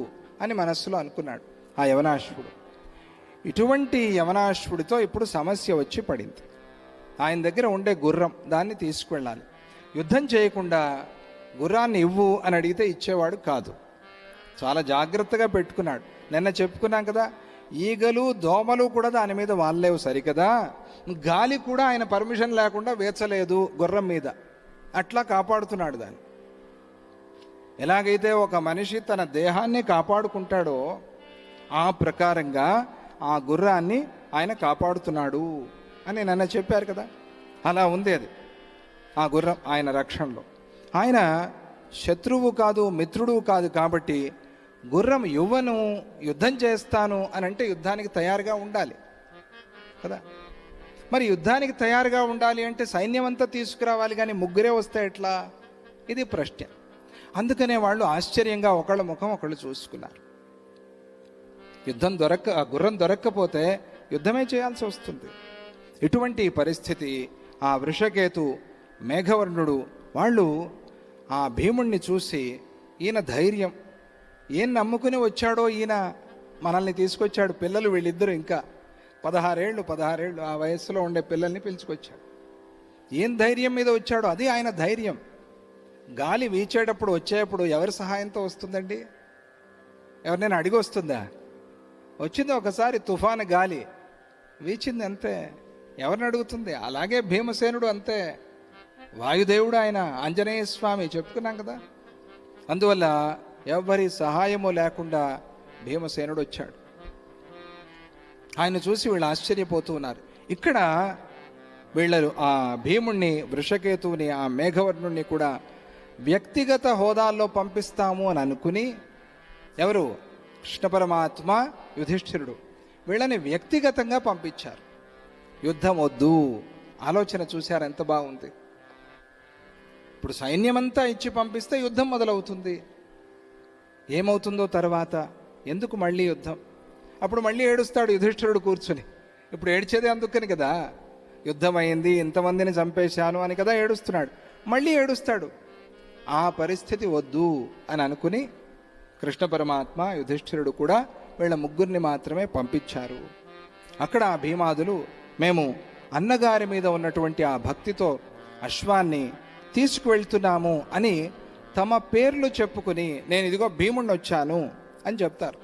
అని మనస్సులో అనుకున్నాడు ఆ యవనాశ్వుడు. ఇటువంటి యవనాశ్వుడితో ఇప్పుడు సమస్య వచ్చి పడింది. ఆయన దగ్గర ఉండే గుర్రం, దాన్ని తీసుకువెళ్ళాలి. యుద్ధం చేయకుండా గుర్రాన్ని ఇవ్వు అని అడిగితే ఇచ్చేవాడు కాదు. చాలా జాగ్రత్తగా పెట్టుకున్నాడు. నిన్న చెప్పుకున్నాం కదా, ఈగలు, దోమలు కూడా దాని మీద వాళ్ళేవు సరికదా, గాలి కూడా ఆయన పర్మిషన్ లేకుండా వేచలేదు గుర్రం మీద. అట్లా కాపాడుతున్నాడు దాన్ని. ఎలాగైతే ఒక మనిషి తన దేహాన్ని కాపాడుకుంటాడో ఆ ప్రకారంగా ఆ గుర్రాన్ని ఆయన కాపాడుతున్నాడు అని నన్ను చెప్పారు కదా. అలా ఉంది అది, ఆ గుర్రం ఆయన రక్షణలో. ఆయన శత్రువు కాదు, మిత్రుడు కాదు. కాబట్టి గుర్రం యువను, యుద్ధం చేస్తాను అని అంటే యుద్ధానికి తయారుగా ఉండాలి కదా. మరి యుద్ధానికి తయారుగా ఉండాలి అంటే సైన్యం అంతా తీసుకురావాలి, కానీ ముగ్గురే వస్తే ఎట్లా? ఇది ప్రశ్న. అందుకనే వాళ్ళు ఆశ్చర్యంగా ఒకళ్ళ ముఖం ఒకళ్ళు చూసుకున్నారు. గుర్రం దొరక్కపోతే యుద్ధమే చేయాల్సి వస్తుంది. ఇటువంటి పరిస్థితి ఆ వృషకేతు, మేఘవర్ణుడు వాళ్ళు ఆ భీముణ్ణి చూసి, ఈయన ధైర్యం, ఏం నమ్ముకుని వచ్చాడో ఈయన, మనల్ని తీసుకొచ్చాడు. పిల్లలు వీళ్ళిద్దరూ ఇంకా 16 ఆ వయస్సులో ఉండే పిల్లల్ని పిలుచుకొచ్చాడు. ఏం ధైర్యం మీద వచ్చాడో అది ఆయన ధైర్యం. గాలి వీచేటప్పుడు, వచ్చేటప్పుడు ఎవరి సహాయంతో వస్తుందండి? ఎవరినైనా అడిగి వస్తుందా? వచ్చింది ఒకసారి తుఫాను గాలి వీచింది అంతే, ఎవరిని అడుగుతుంది? అలాగే భీమసేనుడు అంతే, వాయుదేవుడు ఆయన, ఆంజనేయ స్వామి చెప్పుకున్నాం కదా. అందువల్ల ఎవరి సహాయము లేకుండా భీమసేనుడు వచ్చాడు. ఆయన చూసి వీళ్ళు ఆశ్చర్యపోతూ ఉన్నారు. ఇక్కడ వీళ్ళు ఆ భీముణ్ణి, వృషకేతువుని, ఆ మేఘవర్ణుణ్ణి కూడా వ్యక్తిగత హోదాల్లో పంపిస్తాము అని అనుకుని, ఎవరు? కృష్ణ పరమాత్మ, యుధిష్ఠిరుడు వీళ్ళని వ్యక్తిగతంగా పంపించారు. యుద్ధం వద్దు. ఆలోచన చూశారు ఎంత బాగుంది. ఇప్పుడు సైన్యమంతా ఇచ్చి పంపిస్తే యుద్ధం మొదలవుతుంది. ఏమవుతుందో తర్వాత? ఎందుకు మళ్ళీ యుద్ధం? అప్పుడు మళ్ళీ ఏడుస్తాడు యుధిష్ఠిరుడు కూర్చుని. ఇప్పుడు ఏడ్చేదే అందుకని కదా, యుద్ధం అయింది, ఇంతమందిని చంపేశాను అని కదా ఏడుస్తున్నాడు. మళ్ళీ ఏడుస్తాడు. ఆ పరిస్థితి వద్దు అని అనుకుని కృష్ణ పరమాత్మ, యుధిష్ఠిరుడు కూడా వీళ్ళ ముగ్గురిని మాత్రమే పంపించారు. అక్కడ ఆ భీమాదులు, మేము అన్నగారి మీద ఉన్నటువంటి ఆ భక్తితో అశ్వాన్ని తీసుకువెళ్తున్నాము అని తమ పేర్లు చెప్పుకుని, నేను ఇదిగో భీముణ్ణి వచ్చాను అని చెప్తారు.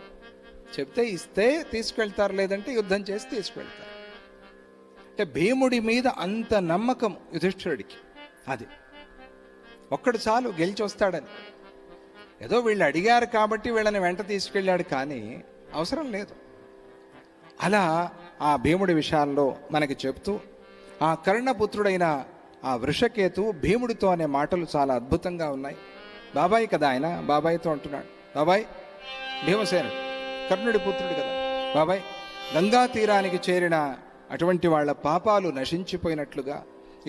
చెప్తే ఇస్తే తీసుకెళ్తారు, లేదంటే యుద్ధం చేసి తీసుకువెళ్తారు. అంటే భీముడి మీద అంత నమ్మకం యుధిష్ఠిరుడికి. అది ఒక్కడు చాలు, గెలిచి వస్తాడని. ఏదో వీళ్ళు అడిగారు కాబట్టి వీళ్ళని వెంట తీసుకెళ్ళాడు, కానీ అవసరం లేదు. అలా ఆ భీముడి విషయాల్లో మనకి చెప్తూ, ఆ కర్ణపుత్రుడైన ఆ వృషకేతు భీముడితో అనే మాటలు చాలా అద్భుతంగా ఉన్నాయి. బాబాయ్ కదా ఆయన, బాబాయ్తో అంటున్నాడు, బాబాయ్ భీమసేనుడు కర్ణుడి పుత్రుడు కదా, బాబాయ్ గంగా తీరానికి చేరిన అటువంటి వాళ్ళ పాపాలు నశించిపోయినట్లుగా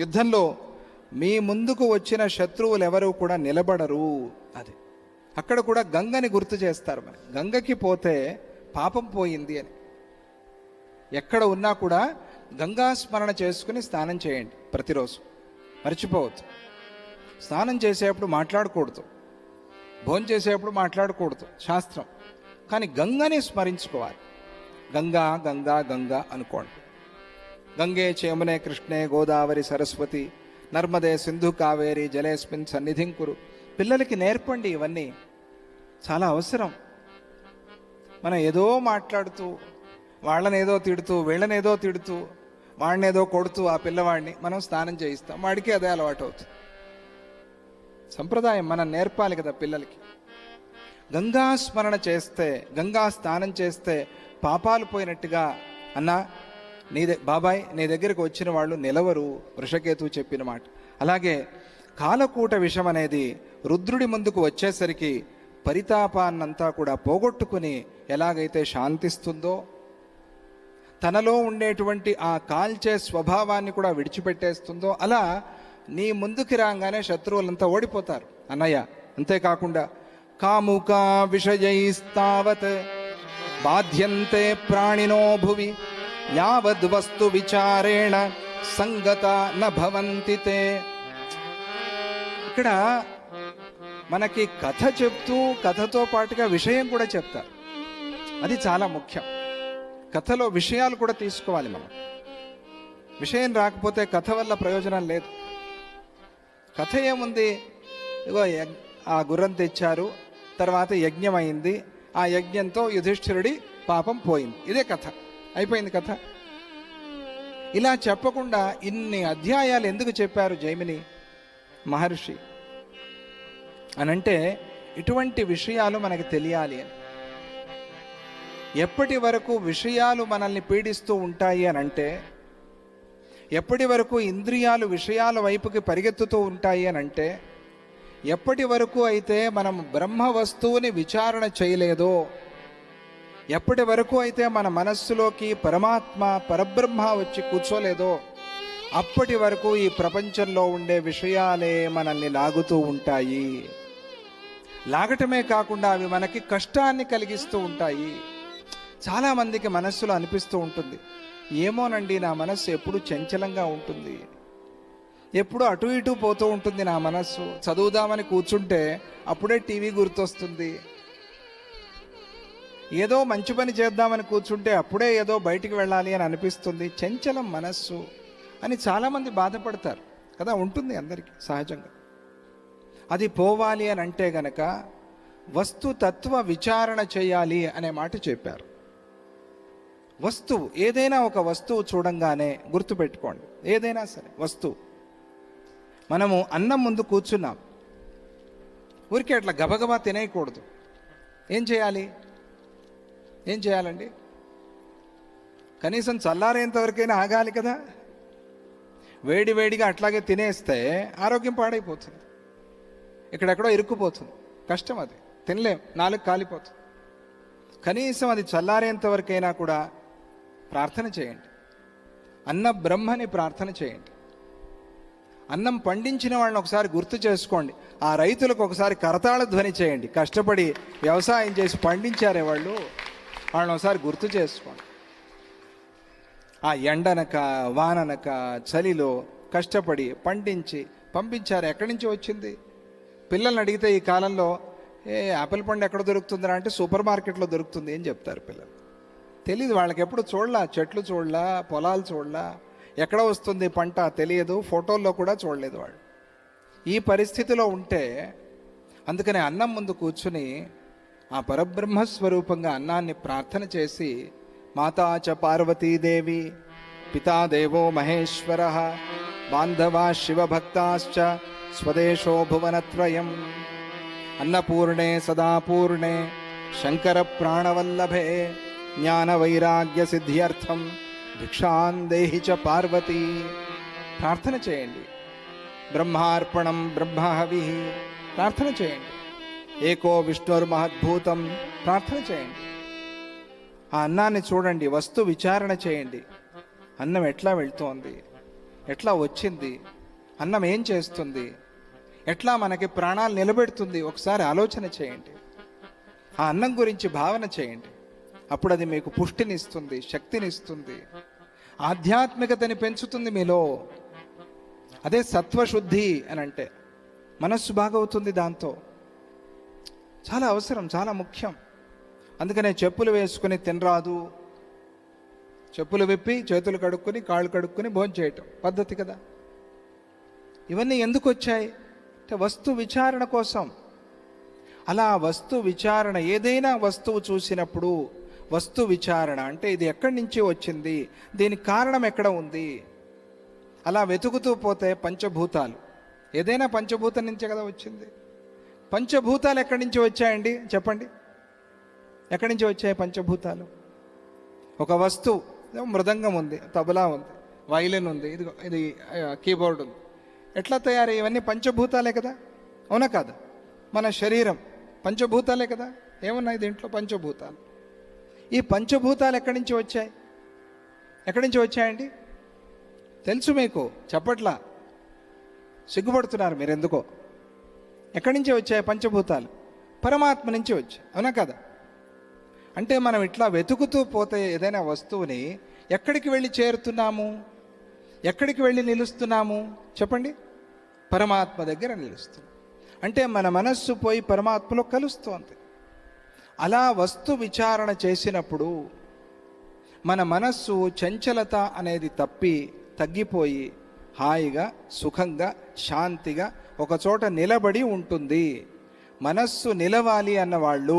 యుద్ధంలో మీ ముందుకు వచ్చిన శత్రువులు ఎవరు కూడా నిలబడరు. అది అక్కడ కూడా గంగని గుర్తు చేస్తారు. మరి గంగకి పోతే పాపం పోయింది అని. ఎక్కడ ఉన్నా కూడా గంగా స్మరణ చేసుకుని స్నానం చేయండి ప్రతిరోజు, మర్చిపోవద్దు. స్నానం చేసేప్పుడు మాట్లాడకూడదు, భోజనం చేసేప్పుడు మాట్లాడకూడదు శాస్త్రం. కానీ గంగని స్మరించుకోవాలి. గంగా గంగా గంగా అనుకోండి. గంగే చేమునే కృష్ణే గోదావరి సరస్వతి నర్మదే సింధు కావేరి జలేస్మిన్ సన్నిధిం కురు. పిల్లలకి నేర్పండి, ఇవన్నీ చాలా అవసరం. మనం ఏదో మాట్లాడుతూ, వాళ్ళనేదో తిడుతూ, వీళ్ళనేదో తిడుతూ, వాడినేదో కొడుతూ ఆ పిల్లవాడిని మనం స్నానం చేయిస్తాం. వాడికి అదే అలవాటు అవుతుంది. సంప్రదాయం మనం నేర్పాలి కదా పిల్లలకి. గంగా స్మరణ చేస్తే, గంగా స్నానం చేస్తే పాపాలు పోయినట్టుగా. అన్నా బాబాయ్ నీ దగ్గరికి వచ్చిన వాళ్ళు నిలవరు, వృషకేతు చెప్పిన మాట. అలాగే కాలకూట విషం అనేది రుద్రుడి ముందుకు వచ్చేసరికి పరితాపాన్నంతా కూడా పోగొట్టుకుని ఎలాగైతే శాంతిస్తుందో, తనలో ఉండేటువంటి ఆ కాల్చే స్వభావాన్ని కూడా విడిచిపెట్టేస్తుందో, అలా నీ ముందుకి రాగానే శత్రువులంతా ఓడిపోతారు అన్నయ్య. అంతేకాకుండా కాముకా విషయైస్తావత్ బాధ్యంతే ప్రాణినో భువి యావద్వస్తు విచారేణ సంగత నభవంతి తే. ఇక్కడ మనకి కథ చెప్తూ కథతో పాటుగా విషయం కూడా చెప్తారు. అది చాలా ముఖ్యం. కథలో విషయాలు కూడా తీసుకోవాలి మనం. విషయం రాకపోతే కథ వల్ల ప్రయోజనం లేదు. కథ ఏముంది, ఇగో ఆ గుర్రం తెచ్చారు, తర్వాత యజ్ఞం అయింది, ఆ యజ్ఞంతో యుధిష్ఠిరుడి పాపం పోయింది, ఇదే కథ, అయిపోయింది కథ. ఇలా చెప్పకుండా ఇన్ని అధ్యాయాలు ఎందుకు చెప్పారు జైమిని మహర్షి అనంటే, ఇటువంటి విషయాలు మనకి తెలియాలి అని. ఎప్పటి వరకు విషయాలు మనల్ని పీడిస్తూ ఉంటాయి అనంటే, ఎప్పటి వరకు ఇంద్రియాలు విషయాల వైపుకి పరిగెత్తుతూ ఉంటాయి అనంటే, ఎప్పటి వరకు అయితే మనం బ్రహ్మ వస్తువుని విచారణ చేయలేదో, ఎప్పటి వరకు అయితే మన మనస్సులోకి పరమాత్మ పరబ్రహ్మ వచ్చి కూర్చోలేదో, అప్పటి వరకు ఈ ప్రపంచంలో ఉండే విషయాలే మనల్ని లాగుతూ ఉంటాయి. లాగటమే కాకుండా అవి మనకి కష్టాన్ని కలిగిస్తూ ఉంటాయి. చాలామందికి మనస్సులో అనిపిస్తూ ఉంటుంది, ఏమోనండి నా మనస్సు ఎప్పుడు చంచలంగా ఉంటుంది, ఎప్పుడు అటు ఇటు పోతూ ఉంటుంది నా మనస్సు. చదువుదామని కూర్చుంటే అప్పుడే టీవీ గుర్తొస్తుంది, ఏదో మంచి పని చేద్దామని కూర్చుంటే అప్పుడే ఏదో బయటికి వెళ్ళాలి అని అనిపిస్తుంది. చంచలం మనస్సు అని చాలామంది బాధపడతారు కదా, ఉంటుంది అందరికీ సహజంగా. అది పోవాలి అని అంటే గనక వస్తుతత్వ విచారణ చేయాలి అనే మాట చెప్పారు. వస్తువు, ఏదైనా ఒక వస్తువు చూడంగానే గుర్తుపెట్టుకోండి, ఏదైనా సరే వస్తువు. మనము అన్నం ముందు కూర్చున్నాం, ఊరికే అట్లా గబగబా తినేయకూడదు. ఏం చేయాలి? ఏం చేయాలండి? కనీసం చల్లారేంతవరకైనా ఆగాలి కదా. వేడి వేడిగా అట్లాగే తినేస్తే ఆరోగ్యం పాడైపోతుంది, ఇక్కడెక్కడో ఇరుక్కుపోతుంది, కష్టం, అది తినలేం, నాలుగు కాలిపోతుంది. కనీసం అది చల్లారేంతవరకైనా కూడా ప్రార్థన చేయండి. అన్న బ్రహ్మని ప్రార్థన చేయండి. అన్నం పండించిన వాళ్ళని ఒకసారి గుర్తు చేసుకోండి. ఆ రైతులకు ఒకసారి కరతాళ ధ్వని చేయండి. కష్టపడి వ్యవసాయం చేసి పండించారే వాళ్ళని ఒకసారి గుర్తు చేసుకోండి. ఆ ఎండనక వాననక చలిలో కష్టపడి పండించి పంపించారు. ఎక్కడి నుంచి వచ్చింది? పిల్లల్ని అడిగితే ఈ కాలంలో యాపిల్ పండు ఎక్కడ దొరుకుతుందిరా అంటే సూపర్ మార్కెట్లో దొరుకుతుంది అని చెప్తారు పిల్లలు. తెలియదు వాళ్ళకి, ఎప్పుడు చూడలా, చెట్లు చూడలా, పొలాలు చూడలా, ఎక్కడ వస్తుంది పంట తెలియదు, ఫోటోల్లో కూడా చూడలేదు వాళ్ళు. ఈ పరిస్థితిలో ఉంటే అందుకనే అన్నం ముందు కూర్చుని ఆ పరబ్రహ్మస్వరూపంగా అన్నాన్ని ప్రార్థన చేసి, మాతా చ పార్వతీదేవి, పితా దేవో మహేశ్వర, బాంధవా శివభక్తాశ్చ స్వదేశో భువనత్రయం, అన్నపూర్ణే సదాపూర్ణే శంకర ప్రాణవల్లభే, జ్ఞాన వైరాగ్య సిద్ధ్యర్థం భిక్షాన్ దేహి చ పార్వతీ. ప్రార్థన చేయండి. బ్రహ్మార్పణం బ్రహ్మహవి ప్రార్థన చేయండి. ఏకో విష్ణుర్మహద్భూతం ప్రార్థన చేయండి. ఆ అన్నాన్ని చూడండి, వస్తు విచారణ చేయండి. అన్నం ఎట్లా వెళ్తోంది, ఎట్లా వచ్చింది, అన్నం ఏం చేస్తుంది, ఎట్లా మనకి ప్రాణాలు నిలబెడుతుంది, ఒకసారి ఆలోచన చేయండి. ఆ అన్నం గురించి భావన చేయండి. అప్పుడు అది మీకు పుష్టినిస్తుంది, శక్తినిస్తుంది, ఆధ్యాత్మికతని పెంచుతుంది మీలో. అదే సత్వశుద్ధి అని అంటే. మనస్సు బాగవుతుంది దాంతో. చాలా అవసరం, చాలా ముఖ్యం. అందుకనే చెప్పులు వేసుకుని తినరాదు, చెప్పులు విప్పి చేతులు కడుక్కొని కాళ్ళు కడుక్కొని భోంచేయటం పద్ధతి కదా. ఇవన్నీ ఎందుకు వచ్చాయి అంటే వస్తు విచారణ కోసం. అలా వస్తు విచారణ, ఏదైనా వస్తువు చూసినప్పుడు వస్తు విచారణ అంటే ఇది ఎక్కడి నుంచి వచ్చింది, దీనికి కారణం ఎక్కడ ఉంది, అలా వెతుకుతూ పోతే పంచభూతాలు, ఏదైనా పంచభూతం నుంచే కదా వచ్చింది. పంచభూతాలు ఎక్కడి నుంచి వచ్చాయండి చెప్పండి? ఎక్కడి నుంచి వచ్చాయి పంచభూతాలు? ఒక వస్తువు, మృదంగం ఉంది, తబలా ఉంది, వైలిన్ ఉంది, ఇది కీబోర్డ్ ఉంది, ఎట్లా తయారు? ఇవన్నీ పంచభూతాలే కదా, అవునా కాదా? మన శరీరం పంచభూతాలే కదా. ఏమున్నాయి దీంట్లో? పంచభూతాలు. ఈ పంచభూతాలు ఎక్కడి నుంచి వచ్చాయి? ఎక్కడి నుంచి వచ్చాయండి? తెలుసు మీకు, చెప్పట్లా, సిగ్గుపడుతున్నారు మీరు ఎందుకో. ఎక్కడి నుంచి వచ్చాయి పంచభూతాలు? పరమాత్మ నుంచి వచ్చాయి, అవునా కదా? అంటే మనం ఇట్లా వెతుకుతూ పోతే ఏదైనా వస్తువుని ఎక్కడికి వెళ్ళి చేరుతున్నాము, ఎక్కడికి వెళ్ళి నిలుస్తున్నాము చెప్పండి? పరమాత్మ దగ్గర నిలుస్తుంది. అంటే మన మనస్సు పోయి పరమాత్మలో కలుస్తోంది. అలా వస్తు విచారణ చేసినప్పుడు మన మనస్సు చంచలత అనేది తగ్గిపోయి హాయిగా, సుఖంగా, శాంతిగా ఒకచోట నిలబడి ఉంటుంది. మనస్సు నిలవాలి అన్నవాళ్ళు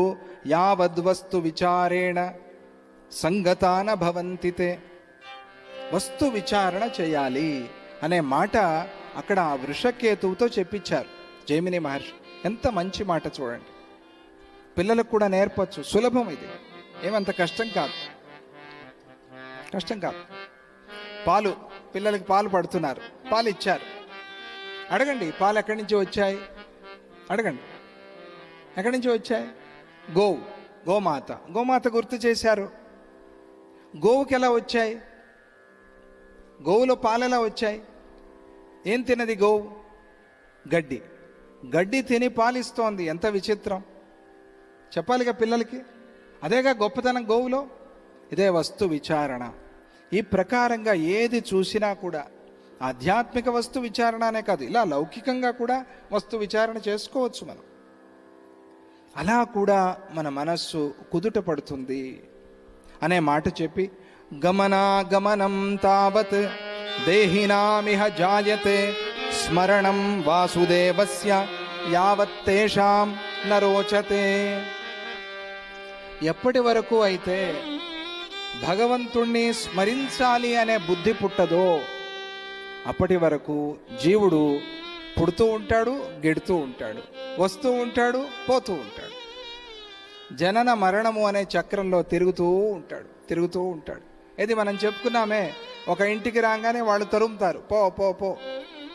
యావద్వస్తు విచారేణ సంగతాన భవంతితే, వస్తు విచారణ చేయాలి అనే మాట అక్కడ ఆ వృషకేతువుతో చెప్పించారు జైమిని మహర్షి. ఎంత మంచి మాట చూడండి. పిల్లలకు కూడా నేర్పచ్చు, సులభం ఇది, ఏమంత కష్టం కాదు, కష్టం కాదు. పాలు, పిల్లలకి పాలు పడుతున్నారు, పాలు ఇచ్చారు, అడగండి పాలు ఎక్కడి నుంచి వచ్చాయి, అడగండి ఎక్కడి నుంచి వచ్చాయి? గోమాత, గోమాత గుర్తు చేశారు. గోవుకి ఎలా వచ్చాయి? గోవులో పాలు ఎలా వచ్చాయి? ఏం తినది గోవు? గడ్డి. గడ్డి తిని పాలిస్తోంది. ఎంత విచిత్రం చెప్పాలిగా పిల్లలకి. అదేగా గొప్పతనం గోవులో. ఇదే వస్తు విచారణ. ఈ ప్రకారంగా ఏది చూసినా కూడా ఆధ్యాత్మిక వస్తు విచారణ అనే కాదు, ఇలా లౌకికంగా కూడా వస్తు విచారణ చేసుకోవచ్చు మనం. అలా కూడా మన మనస్సు కుదుట పడుతుంది అనే మాట చెప్పి, గమనాగమనం తావత్ దేహినామిహ జాయతే స్మరణం వాసుదేవస్య యావత్తేషాం నరోచతే. ఎప్పటి వరకు అయితే భగవంతుణ్ణి స్మరించాలి అనే బుద్ధి పుట్టదో అప్పటి వరకు జీవుడు పుడుతూ ఉంటాడు, గెడుతూ ఉంటాడు, వస్తూ ఉంటాడు, పోతూ ఉంటాడు. జనన మరణము అనే చక్రంలో తిరుగుతూ ఉంటాడు. ఇది మనం చెప్పుకున్నామే, ఒక ఇంటికి రాగానే వాళ్ళు తరుముతారు, పో పో పో,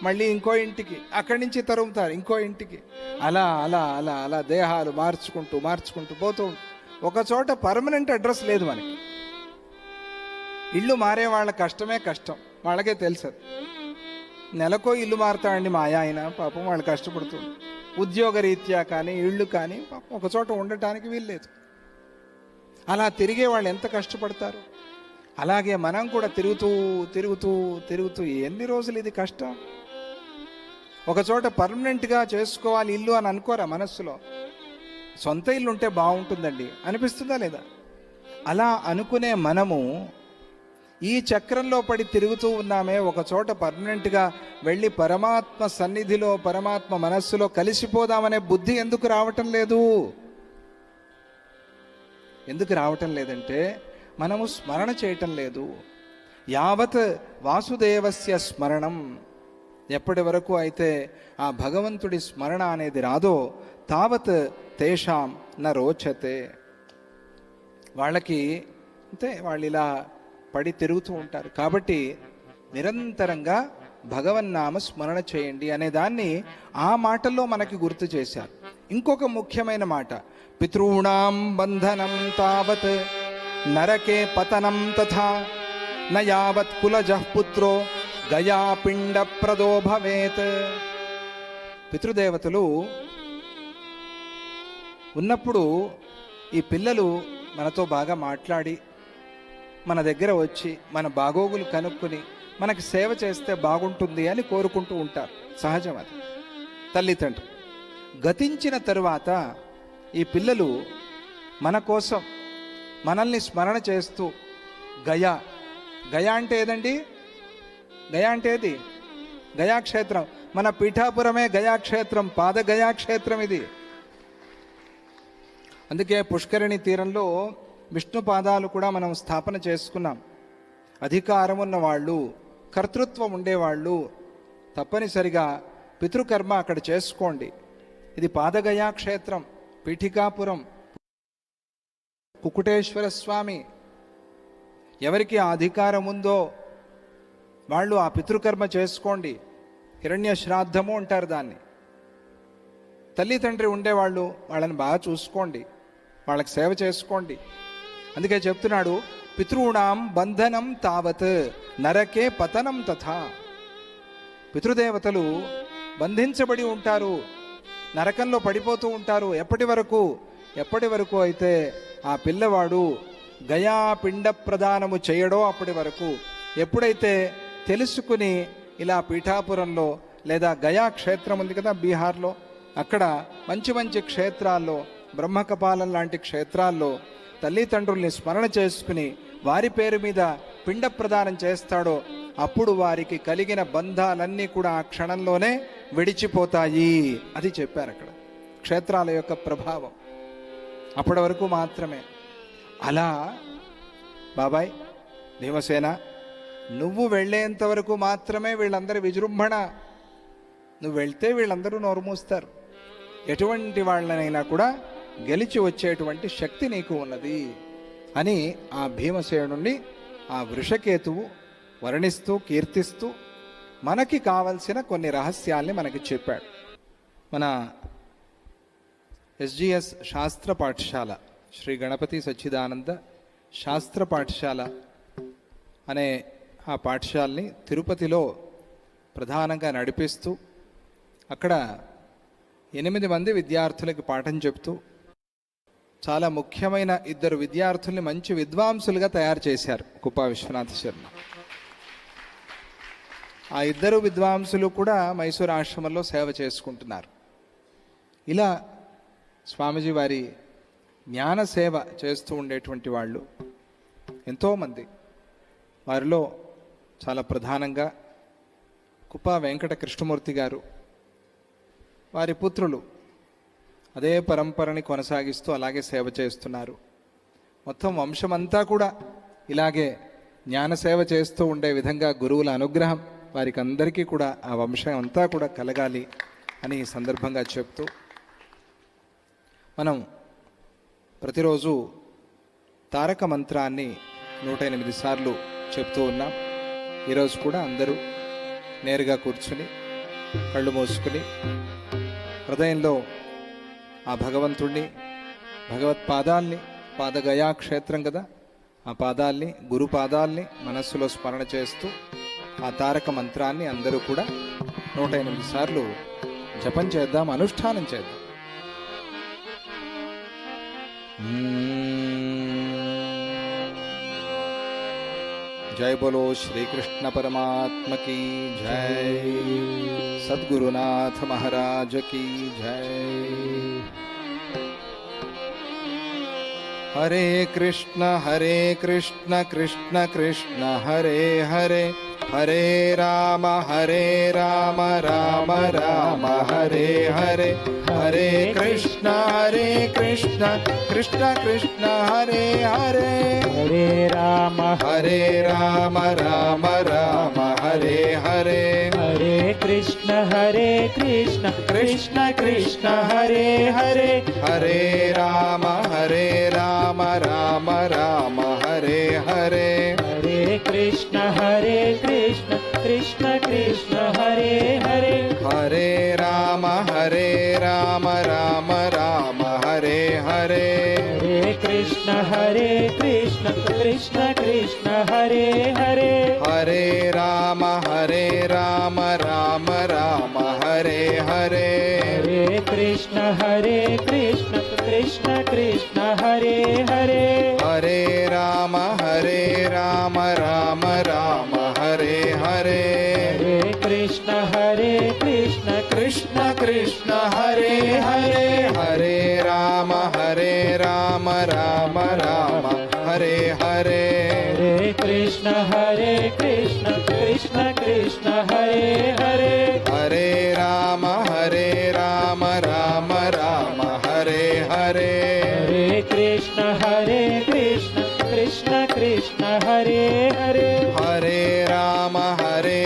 మళ్ళీ ఇంకో ఇంటికి, అక్కడి నుంచి తరుముతారు ఇంకో ఇంటికి, అలా అలా అలా అలా దేహాలు మార్చుకుంటూ మార్చుకుంటూ పోతూ ఒక చోట పర్మనెంట్ అడ్రస్ లేదు మనకి. ఇల్లు మారే వాళ్ళ కష్టమే కష్టం, వాళ్ళకే తెలుసు. నెలకో ఇల్లు మారుతాడండి మా ఆయన, పాపం వాళ్ళు కష్టపడుతుంది. ఉద్యోగ రీత్యా కానీ ఇళ్ళు కానీ పాపం ఒక చోట ఉండటానికి వీల్లేదు. అలా తిరిగే వాళ్ళు ఎంత కష్టపడతారు. అలాగే మనం కూడా తిరుగుతూ తిరుగుతూ తిరుగుతూ ఎన్ని రోజులు ఇది కష్టం. ఒక చోట పర్మనెంట్గా చేసుకోవాలి ఇల్లు అని అనుకోరా మనస్సులో? సొంత ఇల్లు ఉంటే బాగుంటుందండి అనిపిస్తుందా లేదా? అలా అనుకునే మనము ఈ చక్రంలో పడి తిరుగుతూ ఉన్నామే. ఒక చోట పర్మనెంట్గా వెళ్ళి పరమాత్మ సన్నిధిలో పరమాత్మ మనస్సులో కలిసిపోదామనే బుద్ధి ఎందుకు రావటం లేదు? ఎందుకు రావటం లేదంటే మనము స్మరణ చేయటం లేదు. యావత్ వాసుదేవస్య స్మరణం, ఎప్పటి వరకు అయితే ఆ భగవంతుడి స్మరణ అనేది రాదో తావత్ తేషాం న రోచతే, వాళ్ళకి అంతే, వాళ్ళు ఇలా పడి తిరుగుతూ ఉంటారు. కాబట్టి నిరంతరంగా భగవన్నామ స్మరణ చేయండి అనే దాన్ని ఆ మాటల్లో మనకి గుర్తు చేశారు. ఇంకొక ముఖ్యమైన మాట, పితॄణాం బంధనం తావత్ నరకే పతనం తథా న యావత్ కులజః పుత్రో గయాపిండ ప్రదో భవేత్. పితృదేవతలు ఉన్నప్పుడు ఈ పిల్లలు మనతో బాగా మాట్లాడి మన దగ్గర వచ్చి మన బాగోగులు కనుక్కొని మనకి సేవ చేస్తే బాగుంటుంది అని కోరుకుంటూ ఉంటారు. సహజం అది. తల్లిదండ్రులు గతించిన తరువాత ఈ పిల్లలు మన కోసం మనల్ని స్మరణ చేస్తూ గయా, గయా అంటే ఏదండి? గయా అంటే ఏది? గయాక్షేత్రం. మన పీఠాపురమే గయాక్షేత్రం, పాద గయాక్షేత్రం ఇది. అందుకే పుష్కరిణి తీరంలో విష్ణు పాదాలు కూడా మనం స్థాపన చేసుకున్నాం. అధికారం ఉన్న వాళ్ళు, కర్తృత్వం ఉండేవాళ్ళు తప్పనిసరిగా పితృకర్మ అక్కడ చేసుకోండి. ఇది పాదగయా క్షేత్రం, పీఠికాపురం, కుకుటేశ్వర స్వామి. ఎవరికి ఆ అధికారం ఉందో వాళ్ళు ఆ పితృకర్మ చేసుకోండి. హిరణ్య శ్రాద్ధము అంటారు దాన్ని. తల్లి తండ్రి ఉండేవాళ్ళు వాళ్ళని బాగా చూసుకోండి, వాళ్ళకి సేవ చేసుకోండి. అందుకే చెప్తున్నాడు, పితॄణాం బంధనం తావత్ నరకే పతనం తథా. పితృదేవతలు బంధించబడి ఉంటారు, నరకంలో పడిపోతూ ఉంటారు. ఎప్పటి వరకు అయితే ఆ పిల్లవాడు గయా పిండ ప్రదానము చేయడో అప్పటి వరకు. ఎప్పుడైతే తెలుసుకుని ఇలా పీఠాపురంలో లేదా గయా క్షేత్రం ఉంది కదా బీహార్లో, అక్కడ మంచి మంచి క్షేత్రాల్లో, బ్రహ్మకపాలం లాంటి క్షేత్రాల్లో తల్లిదండ్రుల్ని స్మరణ చేసుకుని వారి పేరు మీద పిండ ప్రదానం చేస్తాడో అప్పుడు వారికి కలిగిన బంధాలన్నీ కూడా ఆ క్షణంలోనే విడిచిపోతాయి. అది చెప్పారు అక్కడ క్షేత్రాల యొక్క ప్రభావం. అప్పటి వరకు మాత్రమే. అలా బాబాయ్ భీమసేన, నువ్వు వెళ్ళేంత వరకు మాత్రమే వీళ్ళందరి విజృంభణ. నువ్వు వెళ్తే వీళ్ళందరూ నోరు మూస్తారు. ఎటువంటి వాళ్ళనైనా కూడా గెలిచి వచ్చేటువంటి శక్తి నీకు ఉన్నది అని ఆ భీమసేనుణ్ణి ఆ వృషకేతువు వర్ణిస్తూ కీర్తిస్తూ మనకి కావలసిన కొన్ని రహస్యాల్ని మనకి చెప్పాడు. మన ఎస్జిఎస్ శాస్త్ర పాఠశాల, శ్రీ గణపతి సచ్చిదానంద శాస్త్ర పాఠశాల అనే ఆ పాఠశాలని తిరుపతిలో ప్రధానంగా నడిపిస్తూ అక్కడ 8 మంది విద్యార్థులకి పాఠం చెప్తూ చాలా ముఖ్యమైన 2 విద్యార్థుల్ని మంచి విద్వాంసులుగా తయారు చేశారు కుప్పా విశ్వనాథ శర్మ. ఆ 2 విద్వాంసులు కూడా మైసూర్ ఆశ్రమంలో సేవ చేసుకుంటున్నారు. ఇలా స్వామీజీ వారి జ్ఞాన సేవ చేస్తూ ఉండేటువంటి వాళ్ళు ఎంతోమంది. వారిలో చాలా ప్రధానంగా కుప్పా వెంకట కృష్ణమూర్తి గారు, వారి పుత్రులు అదే పరంపరని కొనసాగిస్తూ అలాగే సేవ చేస్తున్నారు. మొత్తం వంశమంతా కూడా ఇలాగే జ్ఞాన సేవ చేస్తూ ఉండే విధంగా గురువుల అనుగ్రహం వారికి అందరికీ కూడా ఆ వంశం అంతా కూడా కలగాలి అని ఈ సందర్భంగా చెప్తూ, మనం ప్రతిరోజు తారక మంత్రాన్ని 108 సార్లు చెప్తూ ఉన్నాం. ఈరోజు కూడా అందరూ నేరుగా కూర్చుని కళ్ళు మూసుకుని హృదయంలో ఆ భగవంతుణ్ణి, భగవత్ పాదాల్ని, పాదగయా క్షేత్రం కదా, ఆ పాదాల్ని, గురు పాదాల్ని మనస్సులో స్మరణ చేస్తూ ఆ తారక మంత్రాన్ని అందరూ కూడా 108 సార్లు జపం చేద్దాం, అనుష్ఠానం చేద్దాం. जय बोलो श्री कृष्ण परमात्मा की जय, सद्गुरुनाथ महाराज की जय। हरे कृष्ण कृष्ण कृष्ण हरे हरे, हरे राम राम राम हरे हरे, हरे कृष्ण कृष्ण कृष्ण हरे हरे, हरे राम राम राम हरे हरे, हरे कृष्ण कृष्ण कृष्ण हरे हरे, हरे राम राम राम हरे हरे, हरे कृष्ण कृष्ण कृष्ण हरे हरे, हरे राम राम राम हरे हरे, हरे कृष्ण कृष्ण कृष्ण हरे हरे, हरे राम राम राम हरे हरे, हरे कृष्ण कृष्ण कृष्ण हरे हरे, हरे राम राम राम हरे हरे, हरे कृष्ण कृष्ण कृष्ण हरे हरे, हरे राम राम राम हरे हरे, हरे कृष्ण कृष्ण कृष्ण हरे हरे, हरे राम राम राम हरे हरे, हरे कृष्ण कृष्ण कृष्ण हरे हरे, हरे राम राम राम हरे हरे, हरे कृष्ण कृष्ण कृष्ण हरे हरे, हरे राम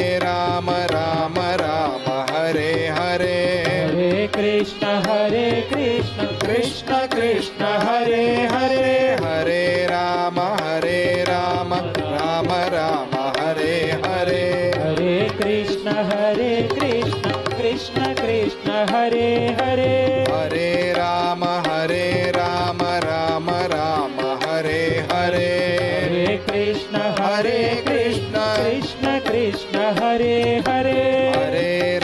राम राम हरे हरे, हरे कृष्ण कृष्ण कृष्ण हरे हरे, हरे राम राम राम हरे हरे, हरे कृष्ण कृष्ण कृष्ण कृष्ण हरे हरे, हरे राम राम राम हरे हरे, हरे कृष्ण कृष्ण कृष्ण हरे हरे, हरे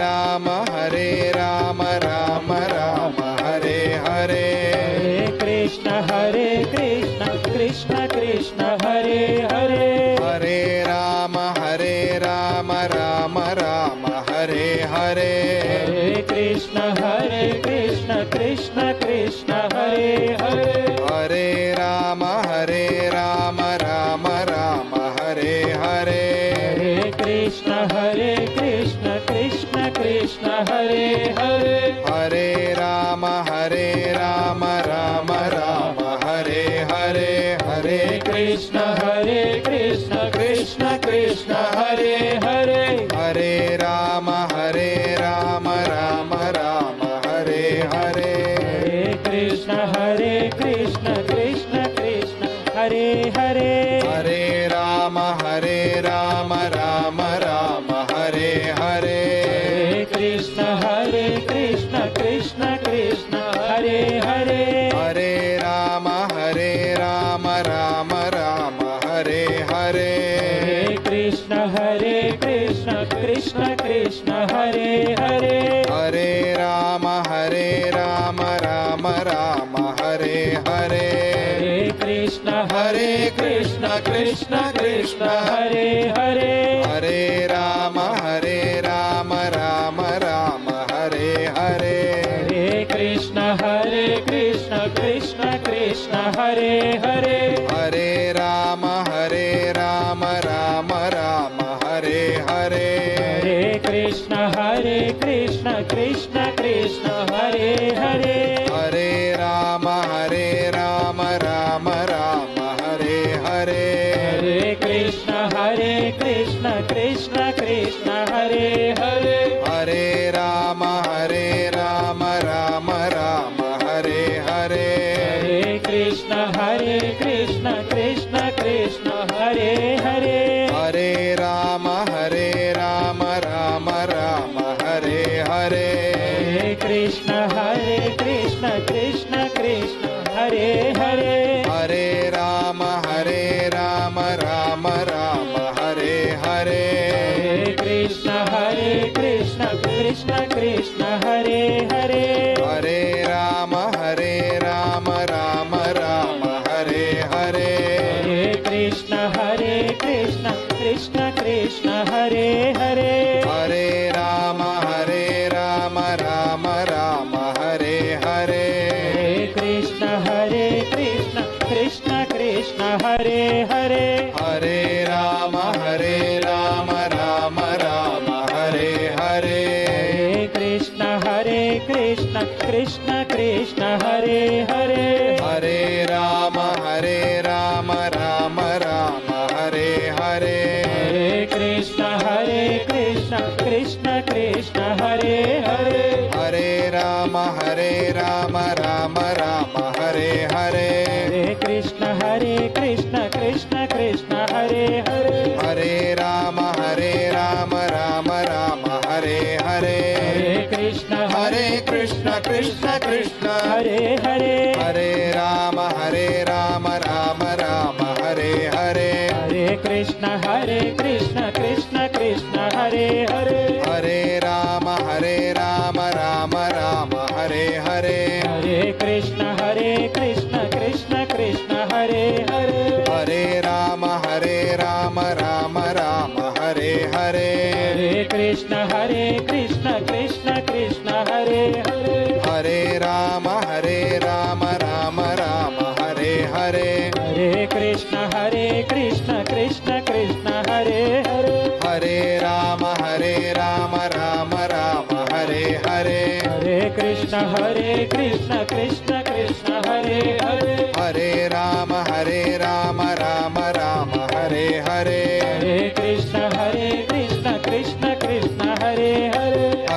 राम राम राम हरे हरे, हरे कृष्ण कृष्ण कृष्ण हरे हरे, हरे राम राम राम हरे हरे, हरे कृष्ण कृष्ण कृष्ण हरे हरे, हरे राम राम राम हरे हरे, हरे कृष्ण कृष्ण कृष्ण हरे हरे, हरे राम राम राम हरे हरे, हरे कृष्ण कृष्ण कृष्ण हरे हरे, हरे राम राम राम हरे हरे, हरे कृष्ण कृष्ण कृष्ण हरे हरे, हरे राम राम राम हरे हरे, हरे कृष्ण कृष्ण कृष्ण हरे हरे, हरे राम राम राम हरे हरे, हरे कृष्ण कृष्ण कृष्ण हरे हरे, हरे राम राम राम हरे हरे, हरे कृष्ण कृष्ण कृष्ण हरे हरे, हरे राम राम राम हरे हरे, हरे कृष्ण कृष्ण कृष्ण हरे हरे, हरे राम राम राम हरे हरे, हरे कृष्ण कृष्ण कृष्ण हरे हरे, हरे राम राम राम हरे हरे, हरे कृष्ण कृष्ण कृष्ण हरे कृष्ण कृष्ण कृष्ण हरे हरे हरे राम राम राम हरे हरे हरे कृष्ण कृष्ण कृष्ण हरे हरे हरे राम राम राम हरे हरे हरे कृष्ण कृष्ण कृष्ण हरे हरे हरे राम राम राम हरे हरे हरे कृष्ण कृष्ण कृष्ण हरे हरे हरे राम राम राम हरे हरे हरे कृष्ण कृष्ण कृष्ण हरे हरे हरे राम राम राम हरे हरे हरे कृष्ण कृष्ण कृष्ण हरे हरे हरे राम राम राम हरे हरे हरे कृष्ण कृष्ण कृष्ण हरे हरे हरे राम राम हरे हरे हरे कृष्ण कृष्ण कृष्ण हरे हरे हरे राम राम हरे हरे हरे कृष्ण कृष्ण कृष्ण हरे हरे हरे राम राम हरे हरे हरे कृष्ण कृष्ण कृष्ण हरे हरे हरे राम राम हरे हरे हरे कृष्ण कृष्ण कृष्ण हरे हरे हरे राम राम हरे हरे हरे कृष्ण कृष्ण कृष्ण हरे हरे हरे राम राम हरे हरे हरे कृष्ण कृष्ण कृष्ण हरे हरे हरे राम राम हरे हरे हरे कृष्ण कृष्ण कृष्ण हरे हरे हरे राम राम हरे हरे हरे कृष्ण कृष्ण कृष्ण हरे हरे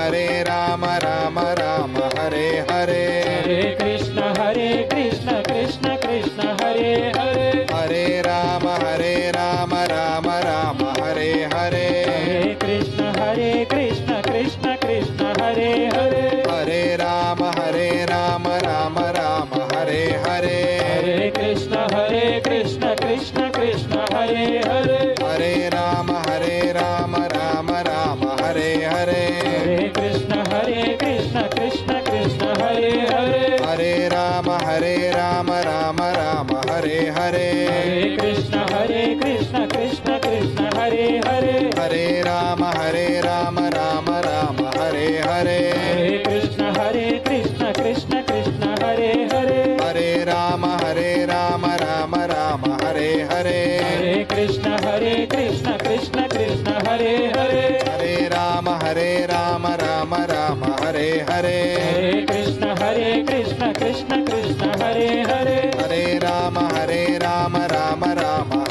हरे राम राम हरे हरे हरे कृष्ण कृष्ण कृष्ण हरे हरे हरे राम राम हरे हरे हरे कृष्ण कृष्ण कृष्ण हरे हरे हरे राम राम हरे हरे हरे कृष्ण कृष्ण कृष्ण हरे हरे हरे राम राम हरे हरे हरे कृष्ण कृष्ण कृष्ण हरे हरे हरे राम राम हरे हरे हरे कृष्ण कृष्ण कृष्ण हरे हरे हरे राम राम हरे हरे हरे कृष्ण कृष्ण कृष्ण हरे हरे हरे राम राम हरे हरे हरे कृष्ण कृष्ण कृष्ण हरे हरे हरे राम राम हरे हरे हरे कृष्ण कृष्ण कृष्ण हरे हरे हरे राम राम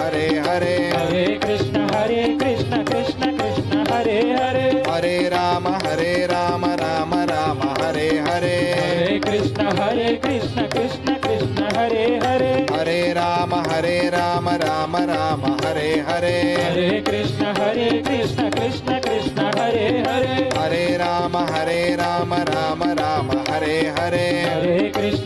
हरे हरे हरे कृष्ण कृष्ण कृष्ण हरे हरे हरे राम राम हरे हरे हरे कृष्ण कृष्ण कृष्ण हरे हरे हरे राम राम हरे हरे हरे कृष्ण कृष्ण कृष्ण हरे हरे हरे राम राम हरे हरे हरे कृष्ण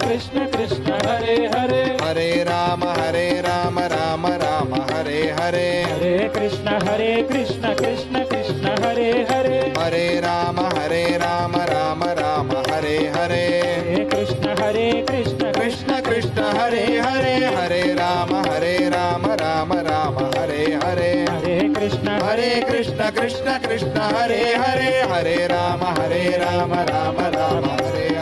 कृष्ण कृष्ण हरे हरे हरे राम राम हरे हरे हरे कृष्ण कृष्ण कृष्ण हरे हरे हरे राम राम हरे हरे हरे कृष्ण कृष्ण कृष्ण हरे हरे हरे राम राम हरे हरे हरे कृष्ण कृष्ण कृष्ण हरे हरे हरे राम राम हरे हरे हरे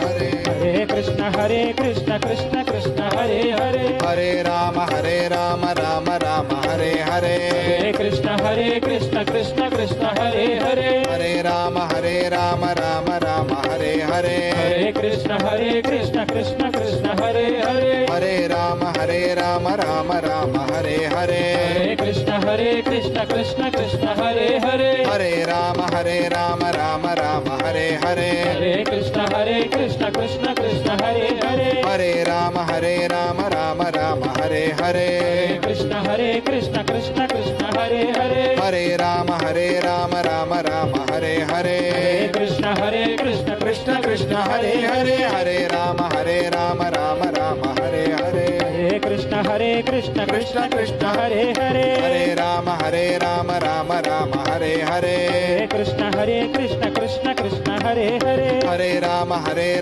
कृष्ण कृष्ण कृष्ण हरे हरे हरे राम राम हरे हरे हरे कृष्ण कृष्ण कृष्ण हरे हरे हरे राम राम हरे हरे हरे कृष्ण कृष्ण कृष्ण हरे हरे हरे राम राम हरे हरे हरे कृष्ण कृष्ण कृष्ण हरे हरे हरे राम राम हरे हरे हरे कृष्ण कृष्ण कृष्ण हरे हरे हरे राम राम हरे కృష్ణ కృష్ణ కృష్ణ హరే హరే హరే రామ రామ రామ హరే హరే కృష్ణ కృష్ణ కృష్ణ హరే హరే హరే రామ రామ రామ హరే హరే కృష్ణ కృష్ణ కృష్ణ హరే హరే హరే రామ రామ రామ హరే హరే కృష్ణ కృష్ణ కృష్ణ హరే హరే హరే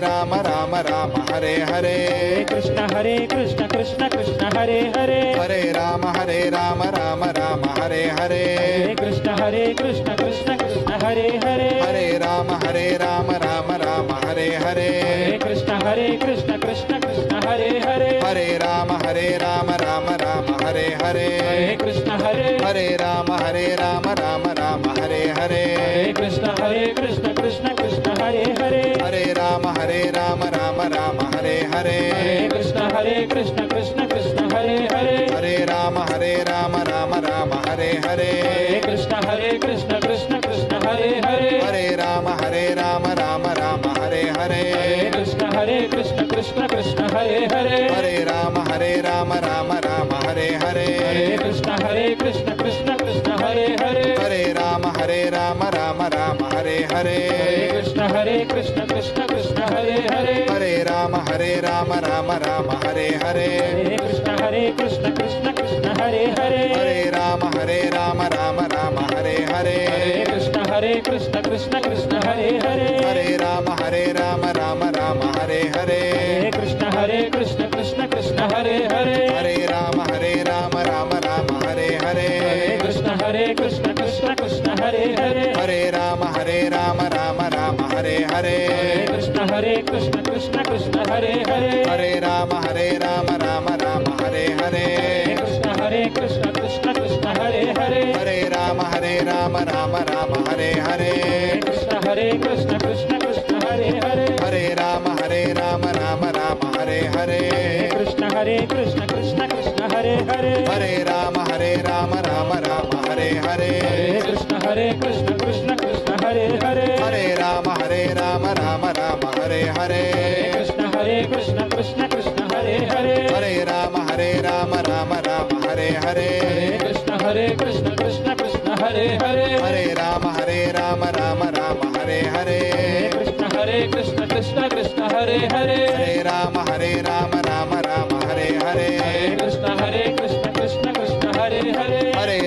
రామ రామ రామ హరే హరే కృష్ణ కృష్ణ హరే హరే హరే రామ రామ రామ హరే హరే కృష్ణ కృష్ణ హరే హరే హరే రామ రామ రామ హరే హరే కృష్ణ కృష్ణ హరే హరే హరే రామ రామ రామ హరే హరే కృష్ణ హరే రామ రామ రామ హరే హరే కృష్ణ కృష్ణ హరే హరే హరే రామ రామ రామ హరే హరే కృష్ణ కృష్ణ హరే హరే హరే రామ రామ రామ హరే హరే కృష్ణ కృష్ణ హరే హరే హరే రామ రామ రామ హరే హరే కృష్ణ కృష్ణ హరే హరే హరే రామ రామ రామ హరే హరే కృష్ణ కృష్ణ హరే హరే హరే రామ రామ రామ హరే హరే కృష్ణ కృష్ణ హరే హరే హరే రామ రామ రామ హరే హరే కృష్ణ కృష్ణ హరే హరే హరే రామ రామ రామ హరే హరే కృష్ణ కృష్ణ హరే హరే హరే రామ రామ రామ హరే హరే కృష్ణ కృష్ణ హరే హరే హరే రామ రామ రామ హరే హరే కృష్ణ కృష్ణ హరే హరే హరే రామ రామ రామ హరే హరే కృష్ణ కృష్ణ హరే హరే హరే రామ రామ రామ హరే హరే కృష్ణ కృష్ణ హరే హరే హరే రామ రామ రామ హరే హరే కృష్ణ కృష్ణ హరే హరే హరే రామ రామ రామ హరే హరే కృష్ణ కృష్ణ హరే హరే హరే రామ రామ రామ హరే హరే కృష్ణ కృష్ణ హరే హరే హరే రామ రామ రామ హరే హరే కృష్ణ కృష్ణ హరే హరే హరే రామ రామ రామ హరే హరే కృష్ణ కృష్ణ హరే హరే హరే రామ రామ రామ హరే హరే కృష్ణ కృష్ణ హరే హరే హరే రామ రామ రామ హరే హరే కృష్ణ కృష్ణ హరే హరే హరే రామ రామ రామ హరే హరే హరే కృష్ణ కృష్ణ కృష్ణ హరే హరే హరే రామ రామ రామ హరే హరే కృష్ణ కృష్ణ హరే హరే హరే రామ రామ రామ హరే హరే కృష్ణ హరే హరే హరే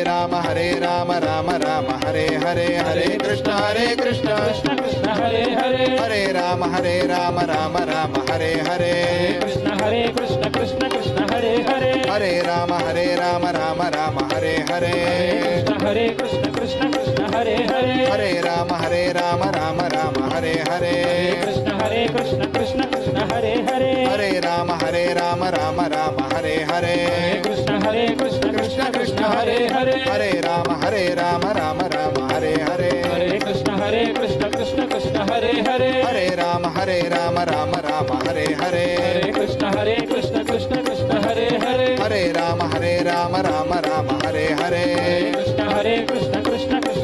రామ రామ రామ హరే హరే కృష్ణ కృష్ణ హరే హరే హరే రామ రామ రామ హరే హరే కృష్ణ కృష్ణ హరే హరే హరే రామ రామ రామ హరే హరే కృష్ణ కృష్ణ హరే హరే హరే రామ రామ రామ హరే హరే కృష్ణ కృష్ణ హరే హరే హరే రామ రామ రామ హరే హరే కృష్ణ కృష్ణ హరే హరే హరే రామ రామ రామ హరే హరే కృష్ణ కృష్ణ హరే హరే హరే రామ రామ రామ హరే హరే కృష్ణ కృష్ణ హరే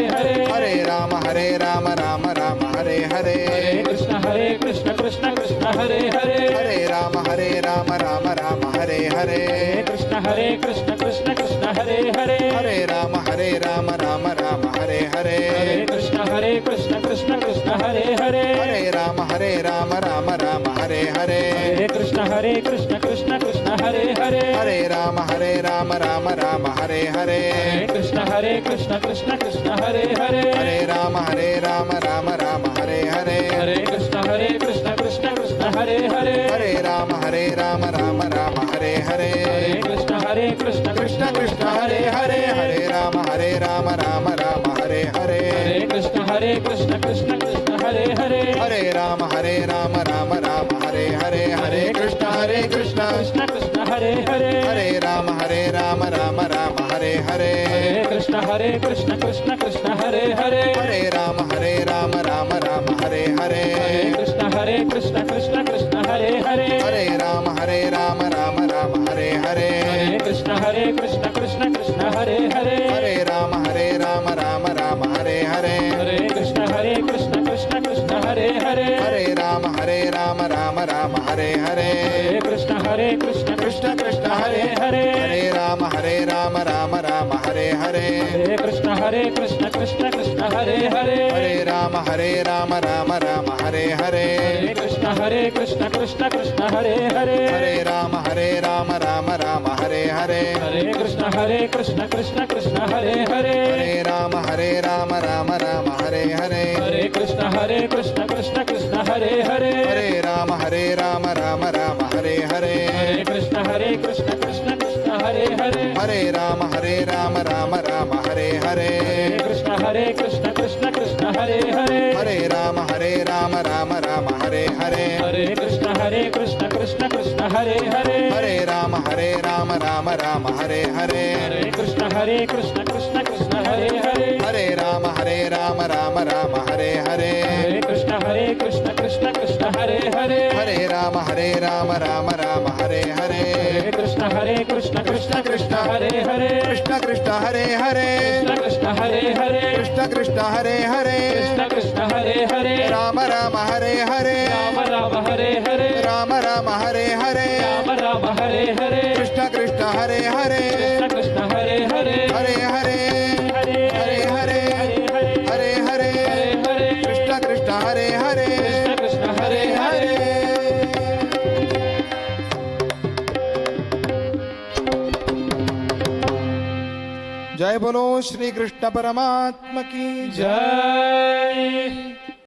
హరే హరే రామ రామ రామ హరే హరే కృష్ణ కృష్ణ హరే హరే హరే రామ రామ రామ హరే హరే కృష్ణ కృష్ణ హరే హరే హరే రామ రామ రామ హరే హరే కృష్ణ కృష్ణ హరే హరే హరే రామ రామ రామ హరే హరే కృష్ణ కృష్ణ హరే హరే హరే రామ రామ రామ హరే హరే కృష్ణ కృష్ణ కృష్ణ హరే హరే హరే రామ రామ రామ హరే హరే కృష్ణ కృష్ణ హరే హరే హరే రామ రామ రామ హరే హరే హరే కృష్ణ కృష్ణ హరే హరే హరే రామ రామ రామ హరే హరే కృష్ణ కృష్ణ హరే హరే హరే రామ రామ రామ హరే హరే కృష్ణ కృష్ణ హరే హరే హరే రామ రామ రామ హరే హరే కృష్ణ కృష్ణ హరే హరే హరే రామ రామ రామ హరే హరే కృష్ణ కృష్ణ హరే హరే హరే రామ రామ రామ హరే హరే కృష్ణ हरे कृष्ण कृष्ण कृष्ण हरे हरे हरे राम राम राम हरे हरे हरे कृष्ण कृष्ण कृष्ण हरे हरे हरे राम राम हरे हरे हरे कृष्ण कृष्ण कृष्ण हरे हरे हरे राम राम हरे हरे हरे कृष्ण कृष्ण कृष्ण हरे हरे हरे राम राम हरे हरे हरे कृष्ण कृष्ण कृष्ण हरे हरे हरे राम राम हरे हरे हरे कृष्ण कृष्ण कृष्ण हरे हरे हरे राम राम हरे हरे हरे कृष्ण कृष्ण कृष्ण हरे हरे हरे राम राम हरे हरे हरे कृष्ण कृष्ण कृष्ण हरे हरे हरे राम राम हरे हरे हरे कृष्ण कृष्ण कृष्ण हरे हरे हरे राम राम हरे हरे हरे कृष्ण कृष्ण कृष्ण हरे हरे हरे राम राम हरे हरे हरे कृष्ण कृष्ण हरे हरे कृष्ण कृष्ण हरे हरे कृष्ण हरे हरे कृष्ण कृष्ण हरे हरे कृष्ण हरे हरे राम हरे हरे राम हरे हरे राम हरे हरे राम हरे हरे कृष्ण कृष्ण हरे हरे कृष्ण हरे हरे हरे हरे हरे हरे हरे हरे हरे हरे हरे कृष्ण कृष्ण हरे हरे कृष्ण हरे हरे जय बोलो श्री कृष्ण परमात्मा की जय